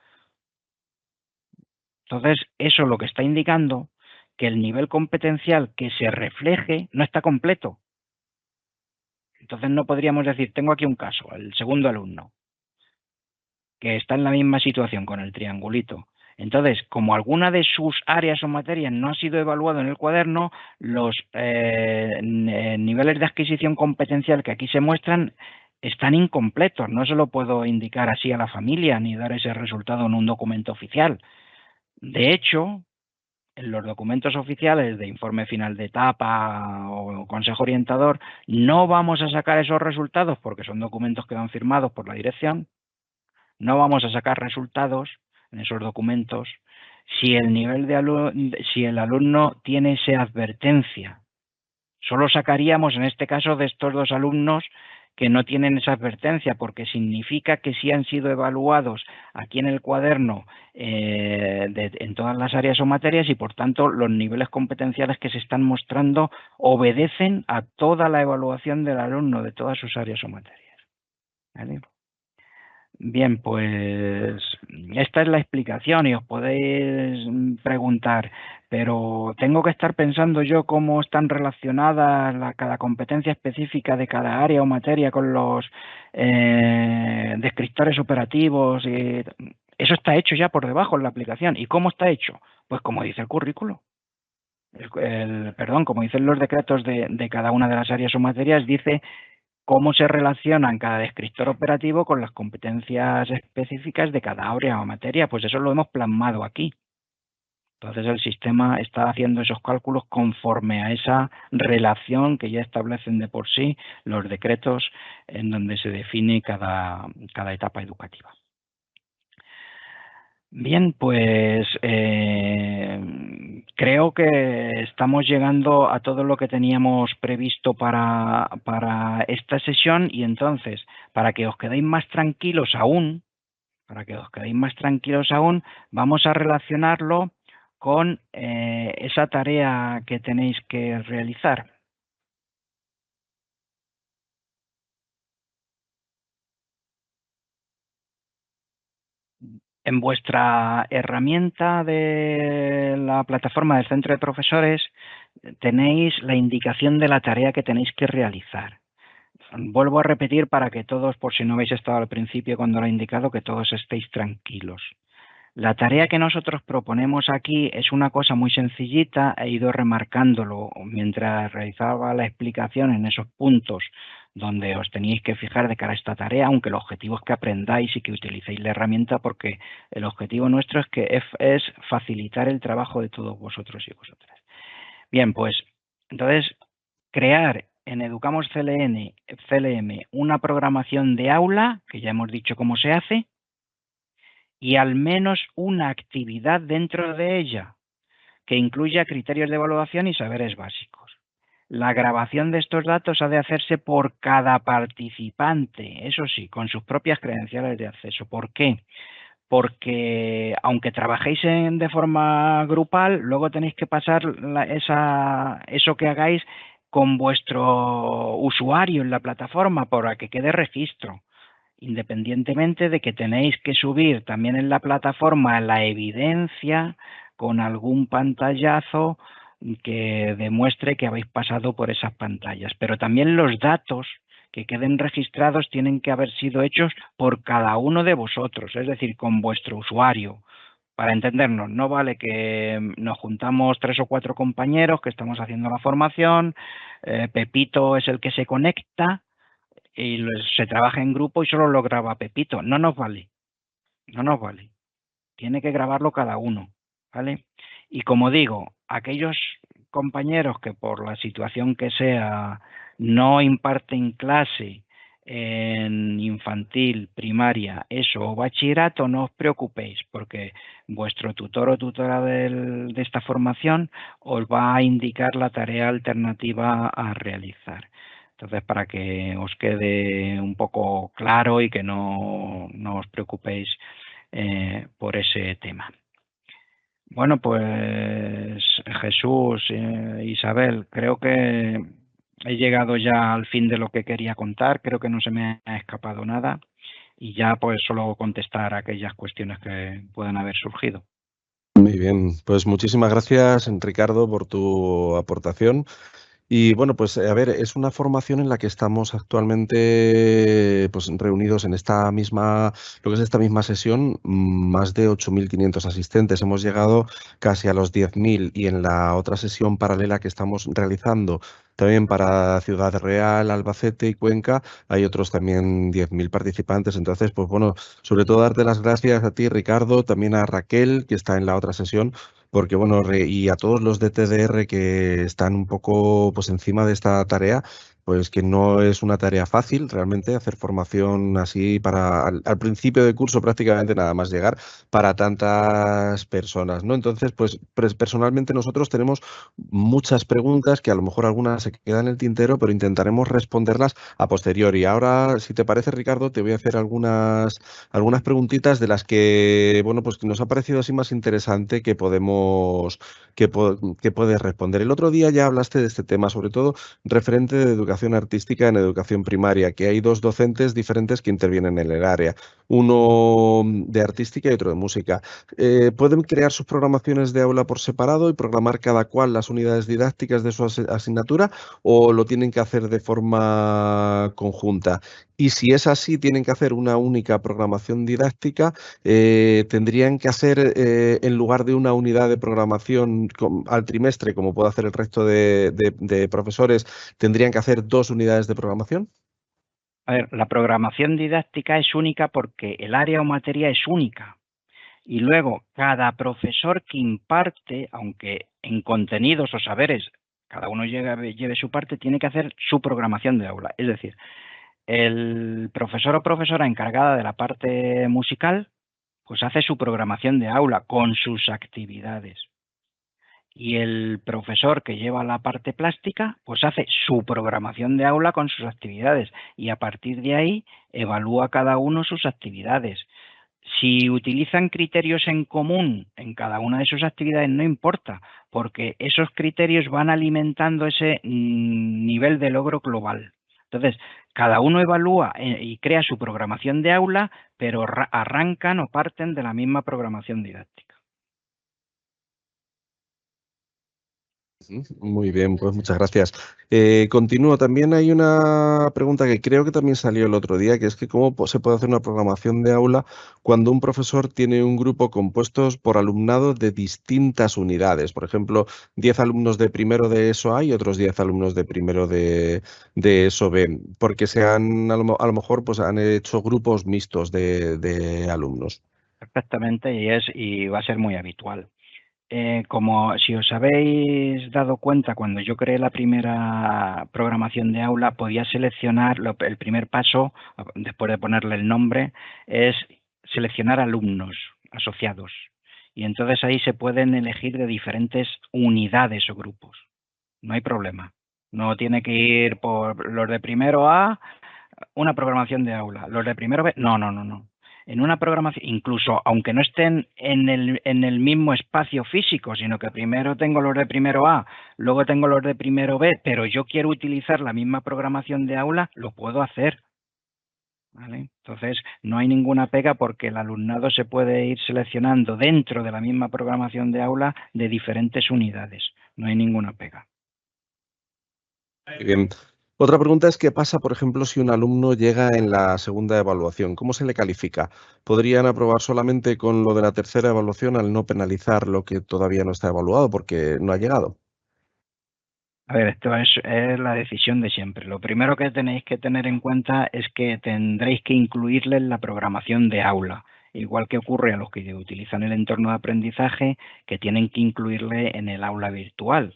Entonces, eso lo que está indicando que el nivel competencial que se refleje no está completo. Entonces no podríamos decir, tengo aquí un caso, el segundo alumno, que está en la misma situación con el triangulito. Entonces, como alguna de sus áreas o materias no ha sido evaluado en el cuaderno, los niveles de adquisición competencial que aquí se muestran están incompletos. No se lo puedo indicar así a la familia ni dar ese resultado en un documento oficial. De hecho, en los documentos oficiales de informe final de etapa o consejo orientador, no vamos a sacar esos resultados porque son documentos que van firmados por la dirección. No vamos a sacar resultados en esos documentos si el nivel si el alumno tiene esa advertencia. Solo sacaríamos en este caso de estos 2 alumnos que no tienen esa advertencia, porque significa que sí han sido evaluados aquí en el cuaderno en todas las áreas o materias y por tanto los niveles competenciales que se están mostrando obedecen a toda la evaluación del alumno de todas sus áreas o materias. ¿Vale? Bien, pues esta es la explicación y os podéis preguntar, pero tengo que estar pensando yo cómo están relacionadas cada competencia específica de cada área o materia con los descriptores operativos. Eso está hecho ya por debajo en la aplicación. ¿Y cómo está hecho? Pues como dice el currículo. Perdón, como dicen los decretos de cada una de las áreas o materias, dice cómo se relacionan cada descriptor operativo con las competencias específicas de cada área o materia. Pues eso lo hemos plasmado aquí. Entonces el sistema está haciendo esos cálculos conforme a esa relación que ya establecen de por sí los decretos en donde se define cada etapa educativa. Bien, pues creo que estamos llegando a todo lo que teníamos previsto para esta sesión y entonces, para que os quedéis más tranquilos aún, vamos a relacionarlo con esa tarea que tenéis que realizar. En vuestra herramienta de la plataforma del Centro de Profesores tenéis la indicación de la tarea que tenéis que realizar. Vuelvo a repetir para que todos, por si no habéis estado al principio cuando lo he indicado, que todos estéis tranquilos. La tarea que nosotros proponemos aquí es una cosa muy sencillita, he ido remarcándolo mientras realizaba la explicación en esos puntos donde os teníais que fijar de cara a esta tarea, aunque el objetivo es que aprendáis y que utilicéis la herramienta, porque el objetivo nuestro es facilitar el trabajo de todos vosotros y vosotras. Bien, pues entonces crear en Educamos CLM una programación de aula, que ya hemos dicho cómo se hace, y al menos una actividad dentro de ella que incluya criterios de evaluación y saberes básicos. La grabación de estos datos ha de hacerse por cada participante, eso sí, con sus propias credenciales de acceso. ¿Por qué? Porque aunque trabajéis de forma grupal, luego tenéis que pasar eso que hagáis con vuestro usuario en la plataforma para que quede registro, independientemente de que tenéis que subir también en la plataforma la evidencia con algún pantallazo que demuestre que habéis pasado por esas pantallas. Pero también los datos que queden registrados tienen que haber sido hechos por cada uno de vosotros, es decir, con vuestro usuario. Para entendernos, no vale que nos juntamos 3 o 4 compañeros que estamos haciendo la formación, Pepito es el que se conecta y se trabaja en grupo y solo lo graba Pepito. No nos vale, no nos vale. Tiene que grabarlo cada uno, ¿vale? Y como digo, aquellos compañeros que por la situación que sea no imparten clase en infantil, primaria, ESO o bachillerato, no os preocupéis, porque vuestro tutor o tutora de esta formación os va a indicar la tarea alternativa a realizar. Entonces, para que os quede un poco claro y que no os preocupéis por ese tema. Bueno, pues Jesús, Isabel, creo que he llegado ya al fin de lo que quería contar, creo que no se me ha escapado nada y ya pues solo contestar a aquellas cuestiones que puedan haber surgido. Muy bien, pues muchísimas gracias, Ricardo, por tu aportación Y bueno, pues a ver, es una formación en la que estamos actualmente pues, reunidos en esta misma, lo que es esta misma sesión, más de 8.500 asistentes. Hemos llegado casi a los 10.000 y en la otra sesión paralela que estamos realizando también para Ciudad Real, Albacete y Cuenca, hay otros también 10.000 participantes. Entonces, pues bueno, sobre todo darte las gracias a ti, Ricardo, también a Raquel, que está en la otra sesión, porque bueno, y a todos los de TDR que están un poco pues encima de esta tarea, pues que no es una tarea fácil realmente hacer formación así para al principio de curso prácticamente nada más llegar para tantas personas, ¿no? Entonces, pues personalmente nosotros tenemos muchas preguntas que a lo mejor algunas se quedan en el tintero, pero intentaremos responderlas a posteriori. Ahora, si te parece, Ricardo, te voy a hacer algunas preguntitas de las que, bueno, pues que nos ha parecido así más interesante que que puedes responder. El otro día ya hablaste de este tema, sobre todo referente de educación artística en educación primaria, que hay dos docentes diferentes que intervienen en el área, uno de artística y otro de música. ¿Pueden crear sus programaciones de aula por separado y programar cada cual las unidades didácticas de su asignatura o lo tienen que hacer de forma conjunta? Y si es así, tienen que hacer una única programación didáctica, tendrían que hacer, en lugar de una unidad de programación al trimestre, como puede hacer el resto de profesores, tendrían que hacer 2 unidades de programación. A ver, la programación didáctica es única porque el área o materia es única. Y luego, cada profesor que imparte, aunque en contenidos o saberes cada uno lleve su parte, tiene que hacer su programación de aula. Es decir, el profesor o profesora encargada de la parte musical, pues hace su programación de aula con sus actividades. Y el profesor que lleva la parte plástica, pues hace su programación de aula con sus actividades. Y a partir de ahí evalúa cada uno sus actividades. Si utilizan criterios en común en cada una de sus actividades, no importa, porque esos criterios van alimentando ese nivel de logro global. Entonces, cada uno evalúa y crea su programación de aula, pero arrancan o parten de la misma programación didáctica. Muy bien, pues muchas gracias. Continúo. También hay una pregunta que creo que también salió el otro día, que es que cómo se puede hacer una programación de aula cuando un profesor tiene un grupo compuestos por alumnado de distintas unidades. Por ejemplo, 10 alumnos de primero de ESO A y otros 10 alumnos de primero de ESO B, porque a lo mejor pues han hecho grupos mixtos de alumnos. Perfectamente, y va a ser muy habitual. Como si os habéis dado cuenta, cuando yo creé la primera programación de aula, podía seleccionar, el primer paso, después de ponerle el nombre, es seleccionar alumnos asociados. Y entonces ahí se pueden elegir de diferentes unidades o grupos. No hay problema. No tiene que ir por los de primero A, una programación de aula. Los de primero B, no, no, no, no. En una programación, incluso aunque no estén en el mismo espacio físico, sino que primero tengo los de primero A, luego tengo los de primero B, pero yo quiero utilizar la misma programación de aula, lo puedo hacer. ¿Vale? Entonces, no hay ninguna pega porque el alumnado se puede ir seleccionando dentro de la misma programación de aula de diferentes unidades. No hay ninguna pega. Muy bien. Otra pregunta es qué pasa, por ejemplo, si un alumno llega en la segunda evaluación. ¿Cómo se le califica? ¿Podrían aprobar solamente con lo de la tercera evaluación al no penalizar lo que todavía no está evaluado porque no ha llegado? A ver, esto es la decisión de siempre. Lo primero que tenéis que tener en cuenta es que tendréis que incluirle en la programación de aula, igual que ocurre a los que utilizan el entorno de aprendizaje, que tienen que incluirle en el aula virtual.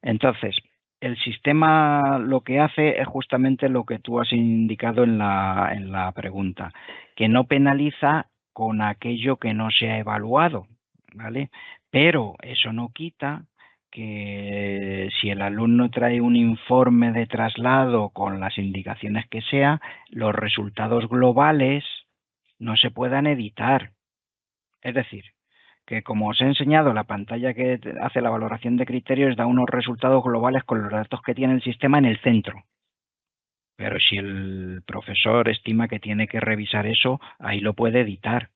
Entonces, el sistema lo que hace es justamente lo que tú has indicado en la pregunta, que no penaliza con aquello que no se ha evaluado, ¿vale? Pero eso no quita que si el alumno trae un informe de traslado con las indicaciones que sea, los resultados globales no se puedan editar. Es decir, que como os he enseñado, la pantalla que hace la valoración de criterios da unos resultados globales con los datos que tiene el sistema en el centro. Pero si el profesor estima que tiene que revisar eso, ahí lo puede editar.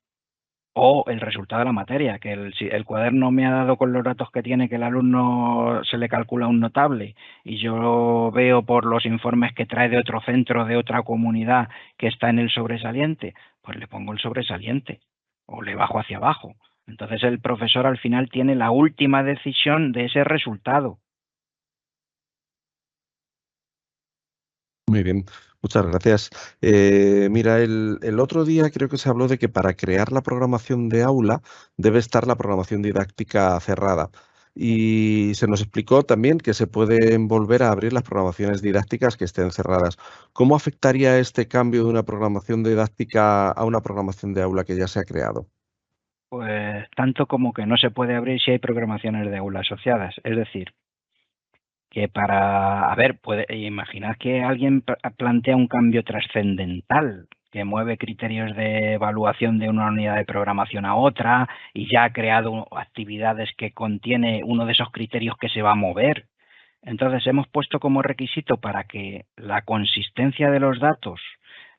O el resultado de la materia, que si el cuaderno me ha dado con los datos que tiene que el alumno se le calcula un notable y yo veo por los informes que trae de otro centro, de otra comunidad que está en el sobresaliente, pues le pongo el sobresaliente o le bajo hacia abajo. Entonces el profesor al final tiene la última decisión de ese resultado. Muy bien, muchas gracias. Mira, el otro día creo que se habló de que para crear la programación de aula debe estar la programación didáctica cerrada. Y se nos explicó también que se pueden volver a abrir las programaciones didácticas que estén cerradas. ¿Cómo afectaría este cambio de una programación didáctica a una programación de aula que ya se ha creado? Pues tanto como que no se puede abrir si hay programaciones de aula asociadas. Es decir, que para, a ver, imaginad que alguien plantea un cambio trascendental que mueve criterios de evaluación de una unidad de programación a otra y ya ha creado actividades que contiene uno de esos criterios que se va a mover. Entonces hemos puesto como requisito para que la consistencia de los datos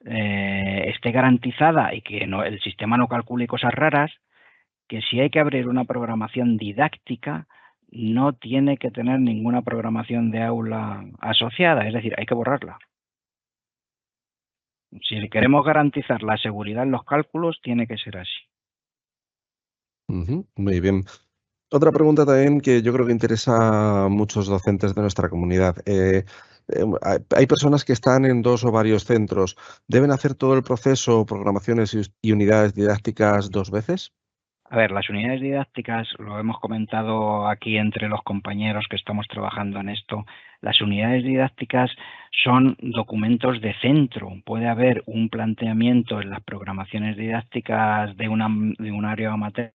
esté garantizada y que el sistema no calcule cosas raras, que si hay que abrir una programación didáctica, no tiene que tener ninguna programación de aula asociada, es decir, hay que borrarla. Si queremos garantizar la seguridad en los cálculos, tiene que ser así. Muy bien. Otra pregunta también que yo creo que interesa a muchos docentes de nuestra comunidad. Hay personas que están en 2 o varios centros. ¿Deben hacer todo el proceso, programaciones y unidades didácticas 2 veces? A ver, las unidades didácticas, lo hemos comentado aquí entre los compañeros que estamos trabajando en esto, las unidades didácticas son documentos de centro. Puede haber un planteamiento en las programaciones didácticas de un área o materia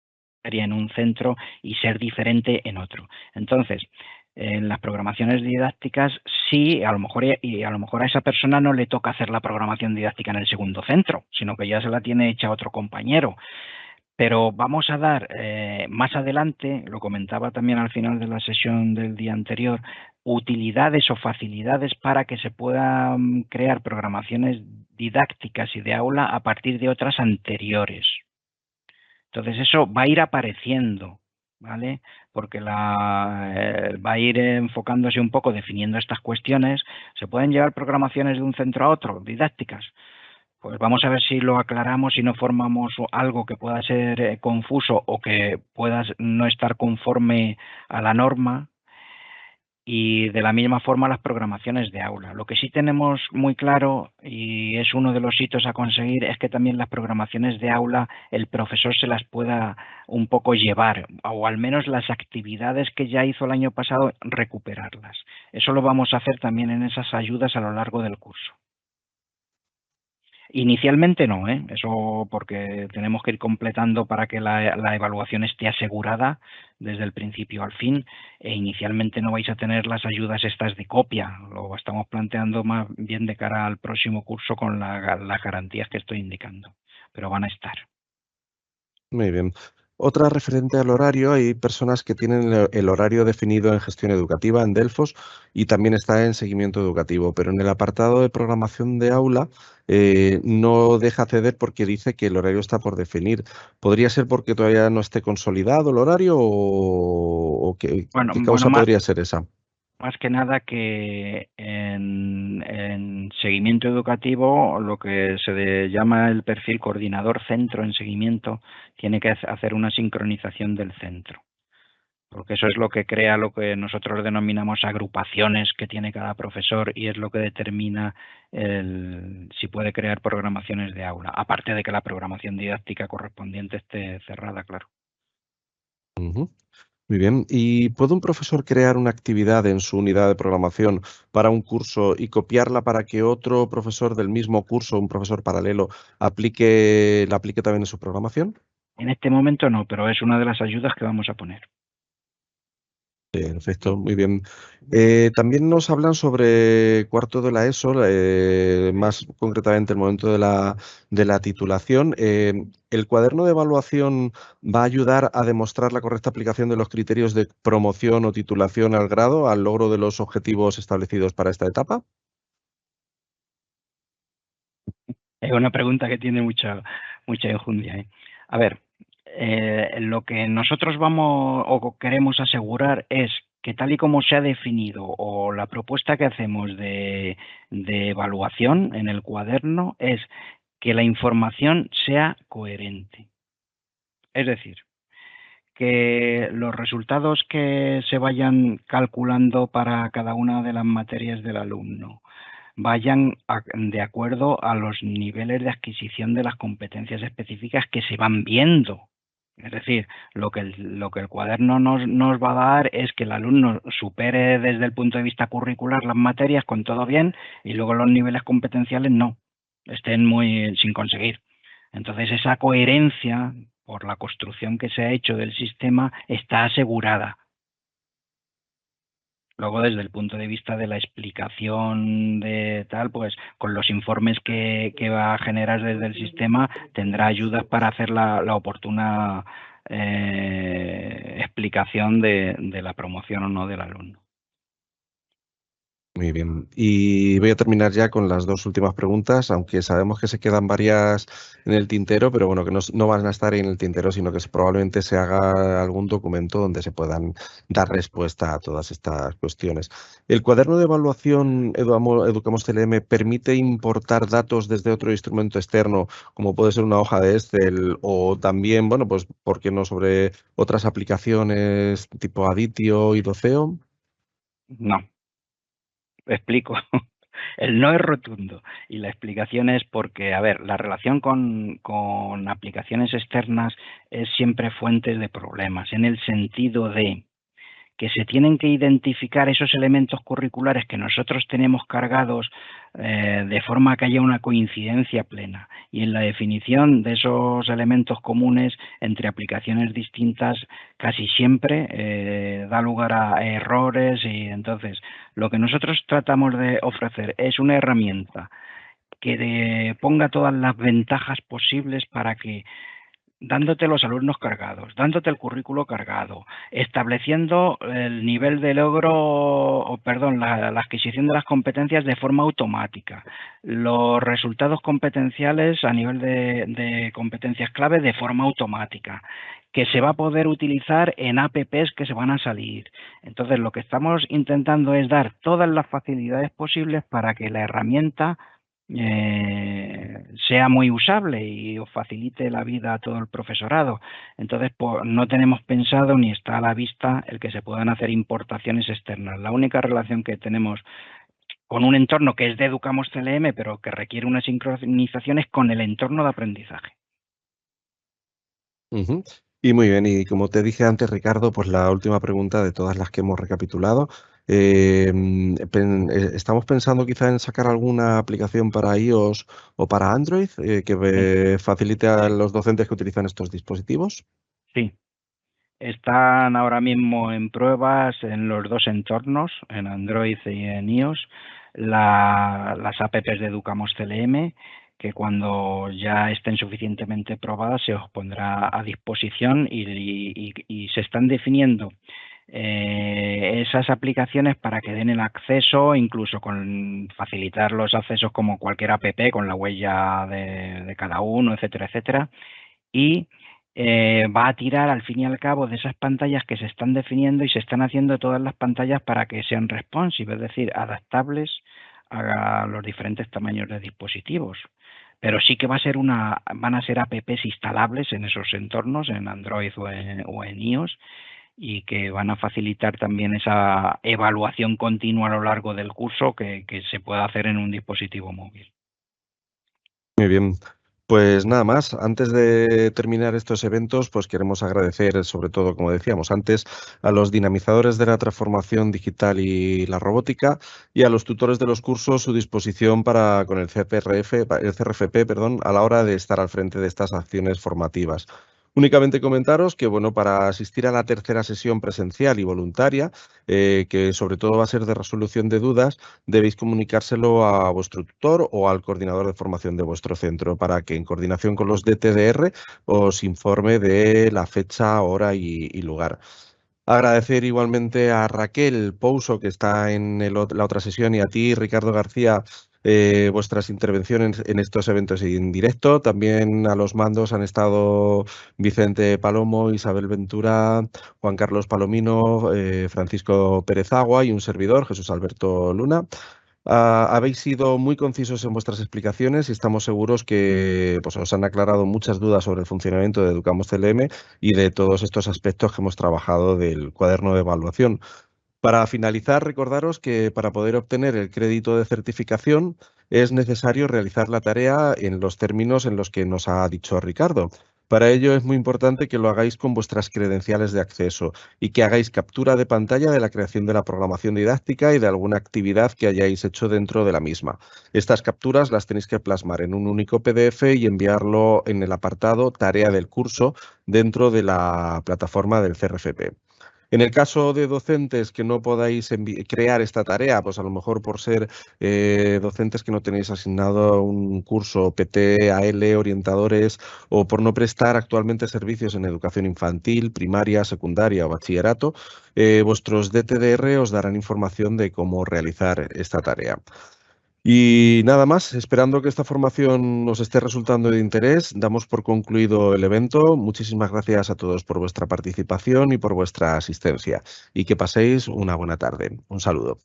en un centro y ser diferente en otro. Entonces, en las programaciones didácticas sí, a lo mejor a esa persona no le toca hacer la programación didáctica en el segundo centro, sino que ya se la tiene hecha otro compañero. Pero vamos a dar más adelante, lo comentaba también al final de la sesión del día anterior, utilidades o facilidades para que se puedan crear programaciones didácticas y de aula a partir de otras anteriores. Entonces eso va a ir apareciendo, ¿vale? Porque va a ir enfocándose un poco, definiendo estas cuestiones. ¿Se pueden llevar programaciones de un centro a otro, didácticas? Pues vamos a ver si lo aclaramos y no formamos algo que pueda ser confuso o que pueda no estar conforme a la norma. Y de la misma forma las programaciones de aula. Lo que sí tenemos muy claro, y es uno de los hitos a conseguir, es que también las programaciones de aula el profesor se las pueda un poco llevar, o al menos las actividades que ya hizo el año pasado, recuperarlas. Eso lo vamos a hacer también en esas ayudas a lo largo del curso. Inicialmente no, eso porque tenemos que ir completando para que la evaluación esté asegurada desde el principio al fin, e inicialmente no vais a tener las ayudas estas de copia, lo estamos planteando más bien de cara al próximo curso con las garantías que estoy indicando, pero van a estar. Muy bien. Otra referente al horario, hay personas que tienen el horario definido en gestión educativa en Delfos y también está en seguimiento educativo, pero en el apartado de programación de aula no deja acceder porque dice que el horario está por definir. ¿Podría ser porque todavía no esté consolidado el horario o qué Bueno, causa podría ser esa? más que nada que en seguimiento educativo, lo que se llama el perfil coordinador centro en seguimiento, tiene que hacer una sincronización del centro, porque eso es lo que crea lo que nosotros denominamos agrupaciones que tiene cada profesor y es lo que determina si puede crear programaciones de aula, aparte de que la programación didáctica correspondiente esté cerrada, claro. Ujú. Muy bien. ¿Y puede un profesor crear una actividad en su unidad de programación para un curso y copiarla para que otro profesor del mismo curso, un profesor paralelo, la aplique también en su programación? En este momento no, pero es una de las ayudas que vamos a poner. Perfecto, muy bien. También nos hablan sobre cuarto de la ESO, más concretamente el momento de la titulación. ¿El cuaderno de evaluación va a ayudar a demostrar la correcta aplicación de los criterios de promoción o titulación al grado, al logro de los objetivos establecidos para esta etapa? Es una pregunta que tiene mucha enjundia. A ver, lo que nosotros vamos o queremos asegurar es que tal y como se ha definido o la propuesta que hacemos de evaluación en el cuaderno es que la información sea coherente. Es decir, que los resultados que se vayan calculando para cada una de las materias del alumno vayan de acuerdo a los niveles de adquisición de las competencias específicas que se van viendo. Es decir, lo que el cuaderno nos va a dar es que el alumno supere desde el punto de vista curricular las materias con todo bien y luego los niveles competenciales no, estén muy sin conseguir. Entonces esa coherencia por la construcción que se ha hecho del sistema está asegurada. Luego, desde el punto de vista de la explicación de tal, pues con los informes que va a generar desde el sistema, tendrá ayudas para hacer la oportuna explicación de la promoción o no del alumno. Muy bien. Y voy a terminar ya con las dos últimas preguntas, aunque sabemos que se quedan varias en el tintero, pero bueno, que no van a estar en el tintero, sino que probablemente se haga algún documento donde se puedan dar respuesta a todas estas cuestiones. ¿El cuaderno de evaluación Educamos CLM permite importar datos desde otro instrumento externo, como puede ser una hoja de Excel, o también, bueno, pues, ¿por qué no sobre otras aplicaciones tipo Aditio y Doceo? No. Explico. El no es rotundo y la explicación es porque, a ver, la relación con aplicaciones externas es siempre fuente de problemas, en el sentido de que se tienen que identificar esos elementos curriculares que nosotros tenemos cargados de forma que haya una coincidencia plena. Y en la definición de esos elementos comunes entre aplicaciones distintas casi siempre da lugar a errores y entonces lo que nosotros tratamos de ofrecer es una herramienta que ponga todas las ventajas posibles para que dándote los alumnos cargados, dándote el currículo cargado, estableciendo el nivel de logro, o perdón, la adquisición de las competencias de forma automática, los resultados competenciales a nivel de competencias clave de forma automática, que se va a poder utilizar en apps que se van a salir. Entonces, lo que estamos intentando es dar todas las facilidades posibles para que la herramienta sea muy usable y os facilite la vida a todo el profesorado. Entonces, pues, no tenemos pensado ni está a la vista el que se puedan hacer importaciones externas. La única relación que tenemos con un entorno que es de Educamos CLM, pero que requiere una sincronización es con el entorno de aprendizaje. Ujú. Y muy bien, y como te dije antes, Ricardo, pues la última pregunta de todas las que hemos recapitulado. Estamos pensando quizá en sacar alguna aplicación para iOS o para Android que facilite a los docentes que utilizan estos dispositivos. Sí, están ahora mismo en pruebas en los dos entornos, en Android y en iOS, las apps de Educamos CLM, que cuando ya estén suficientemente probadas se os pondrá a disposición y se están definiendo esas aplicaciones para que den el acceso, incluso con facilitar los accesos como cualquier app con la huella de cada uno, etcétera, etcétera, y va a tirar al fin y al cabo de esas pantallas que se están definiendo y se están haciendo todas las pantallas para que sean responsive, es decir, adaptables a los diferentes tamaños de dispositivos. Pero sí que van a ser apps instalables en esos entornos, en Android o en iOS, y que van a facilitar también esa evaluación continua a lo largo del curso que se pueda hacer en un dispositivo móvil. Muy bien. Pues nada más, antes de terminar estos eventos, pues queremos agradecer, sobre todo, como decíamos antes, a los dinamizadores de la transformación digital y la robótica y a los tutores de los cursos su disposición con el CRFP, a la hora de estar al frente de estas acciones formativas. Únicamente comentaros que, bueno, para asistir a la tercera sesión presencial y voluntaria, que sobre todo va a ser de resolución de dudas, debéis comunicárselo a vuestro tutor o al coordinador de formación de vuestro centro para que en coordinación con los de TDR os informe de la fecha, hora y lugar. Agradecer igualmente a Raquel Pouso, que está en la otra sesión, y a ti, Ricardo García, vuestras intervenciones en estos eventos en directo. También a los mandos han estado Vicente Palomo, Isabel Ventura, Juan Carlos Palomino, Francisco Pérez Agua y un servidor, Jesús Alberto Luna. Habéis sido muy concisos en vuestras explicaciones y estamos seguros que pues, os han aclarado muchas dudas sobre el funcionamiento de Educamos CLM y de todos estos aspectos que hemos trabajado del cuaderno de evaluación. Para finalizar, recordaros que para poder obtener el crédito de certificación es necesario realizar la tarea en los términos en los que nos ha dicho Ricardo. Para ello es muy importante que lo hagáis con vuestras credenciales de acceso y que hagáis captura de pantalla de la creación de la programación didáctica y de alguna actividad que hayáis hecho dentro de la misma. Estas capturas las tenéis que plasmar en un único PDF y enviarlo en el apartado Tarea del curso dentro de la plataforma del CRFP. En el caso de docentes que no podáis crear esta tarea, pues a lo mejor por ser docentes que no tenéis asignado un curso PT, AL, orientadores, o por no prestar actualmente servicios en educación infantil, primaria, secundaria o bachillerato, vuestros DTDR os darán información de cómo realizar esta tarea. Y nada más, esperando que esta formación os esté resultando de interés, damos por concluido el evento. Muchísimas gracias a todos por vuestra participación y por vuestra asistencia. Y que paséis una buena tarde. Un saludo.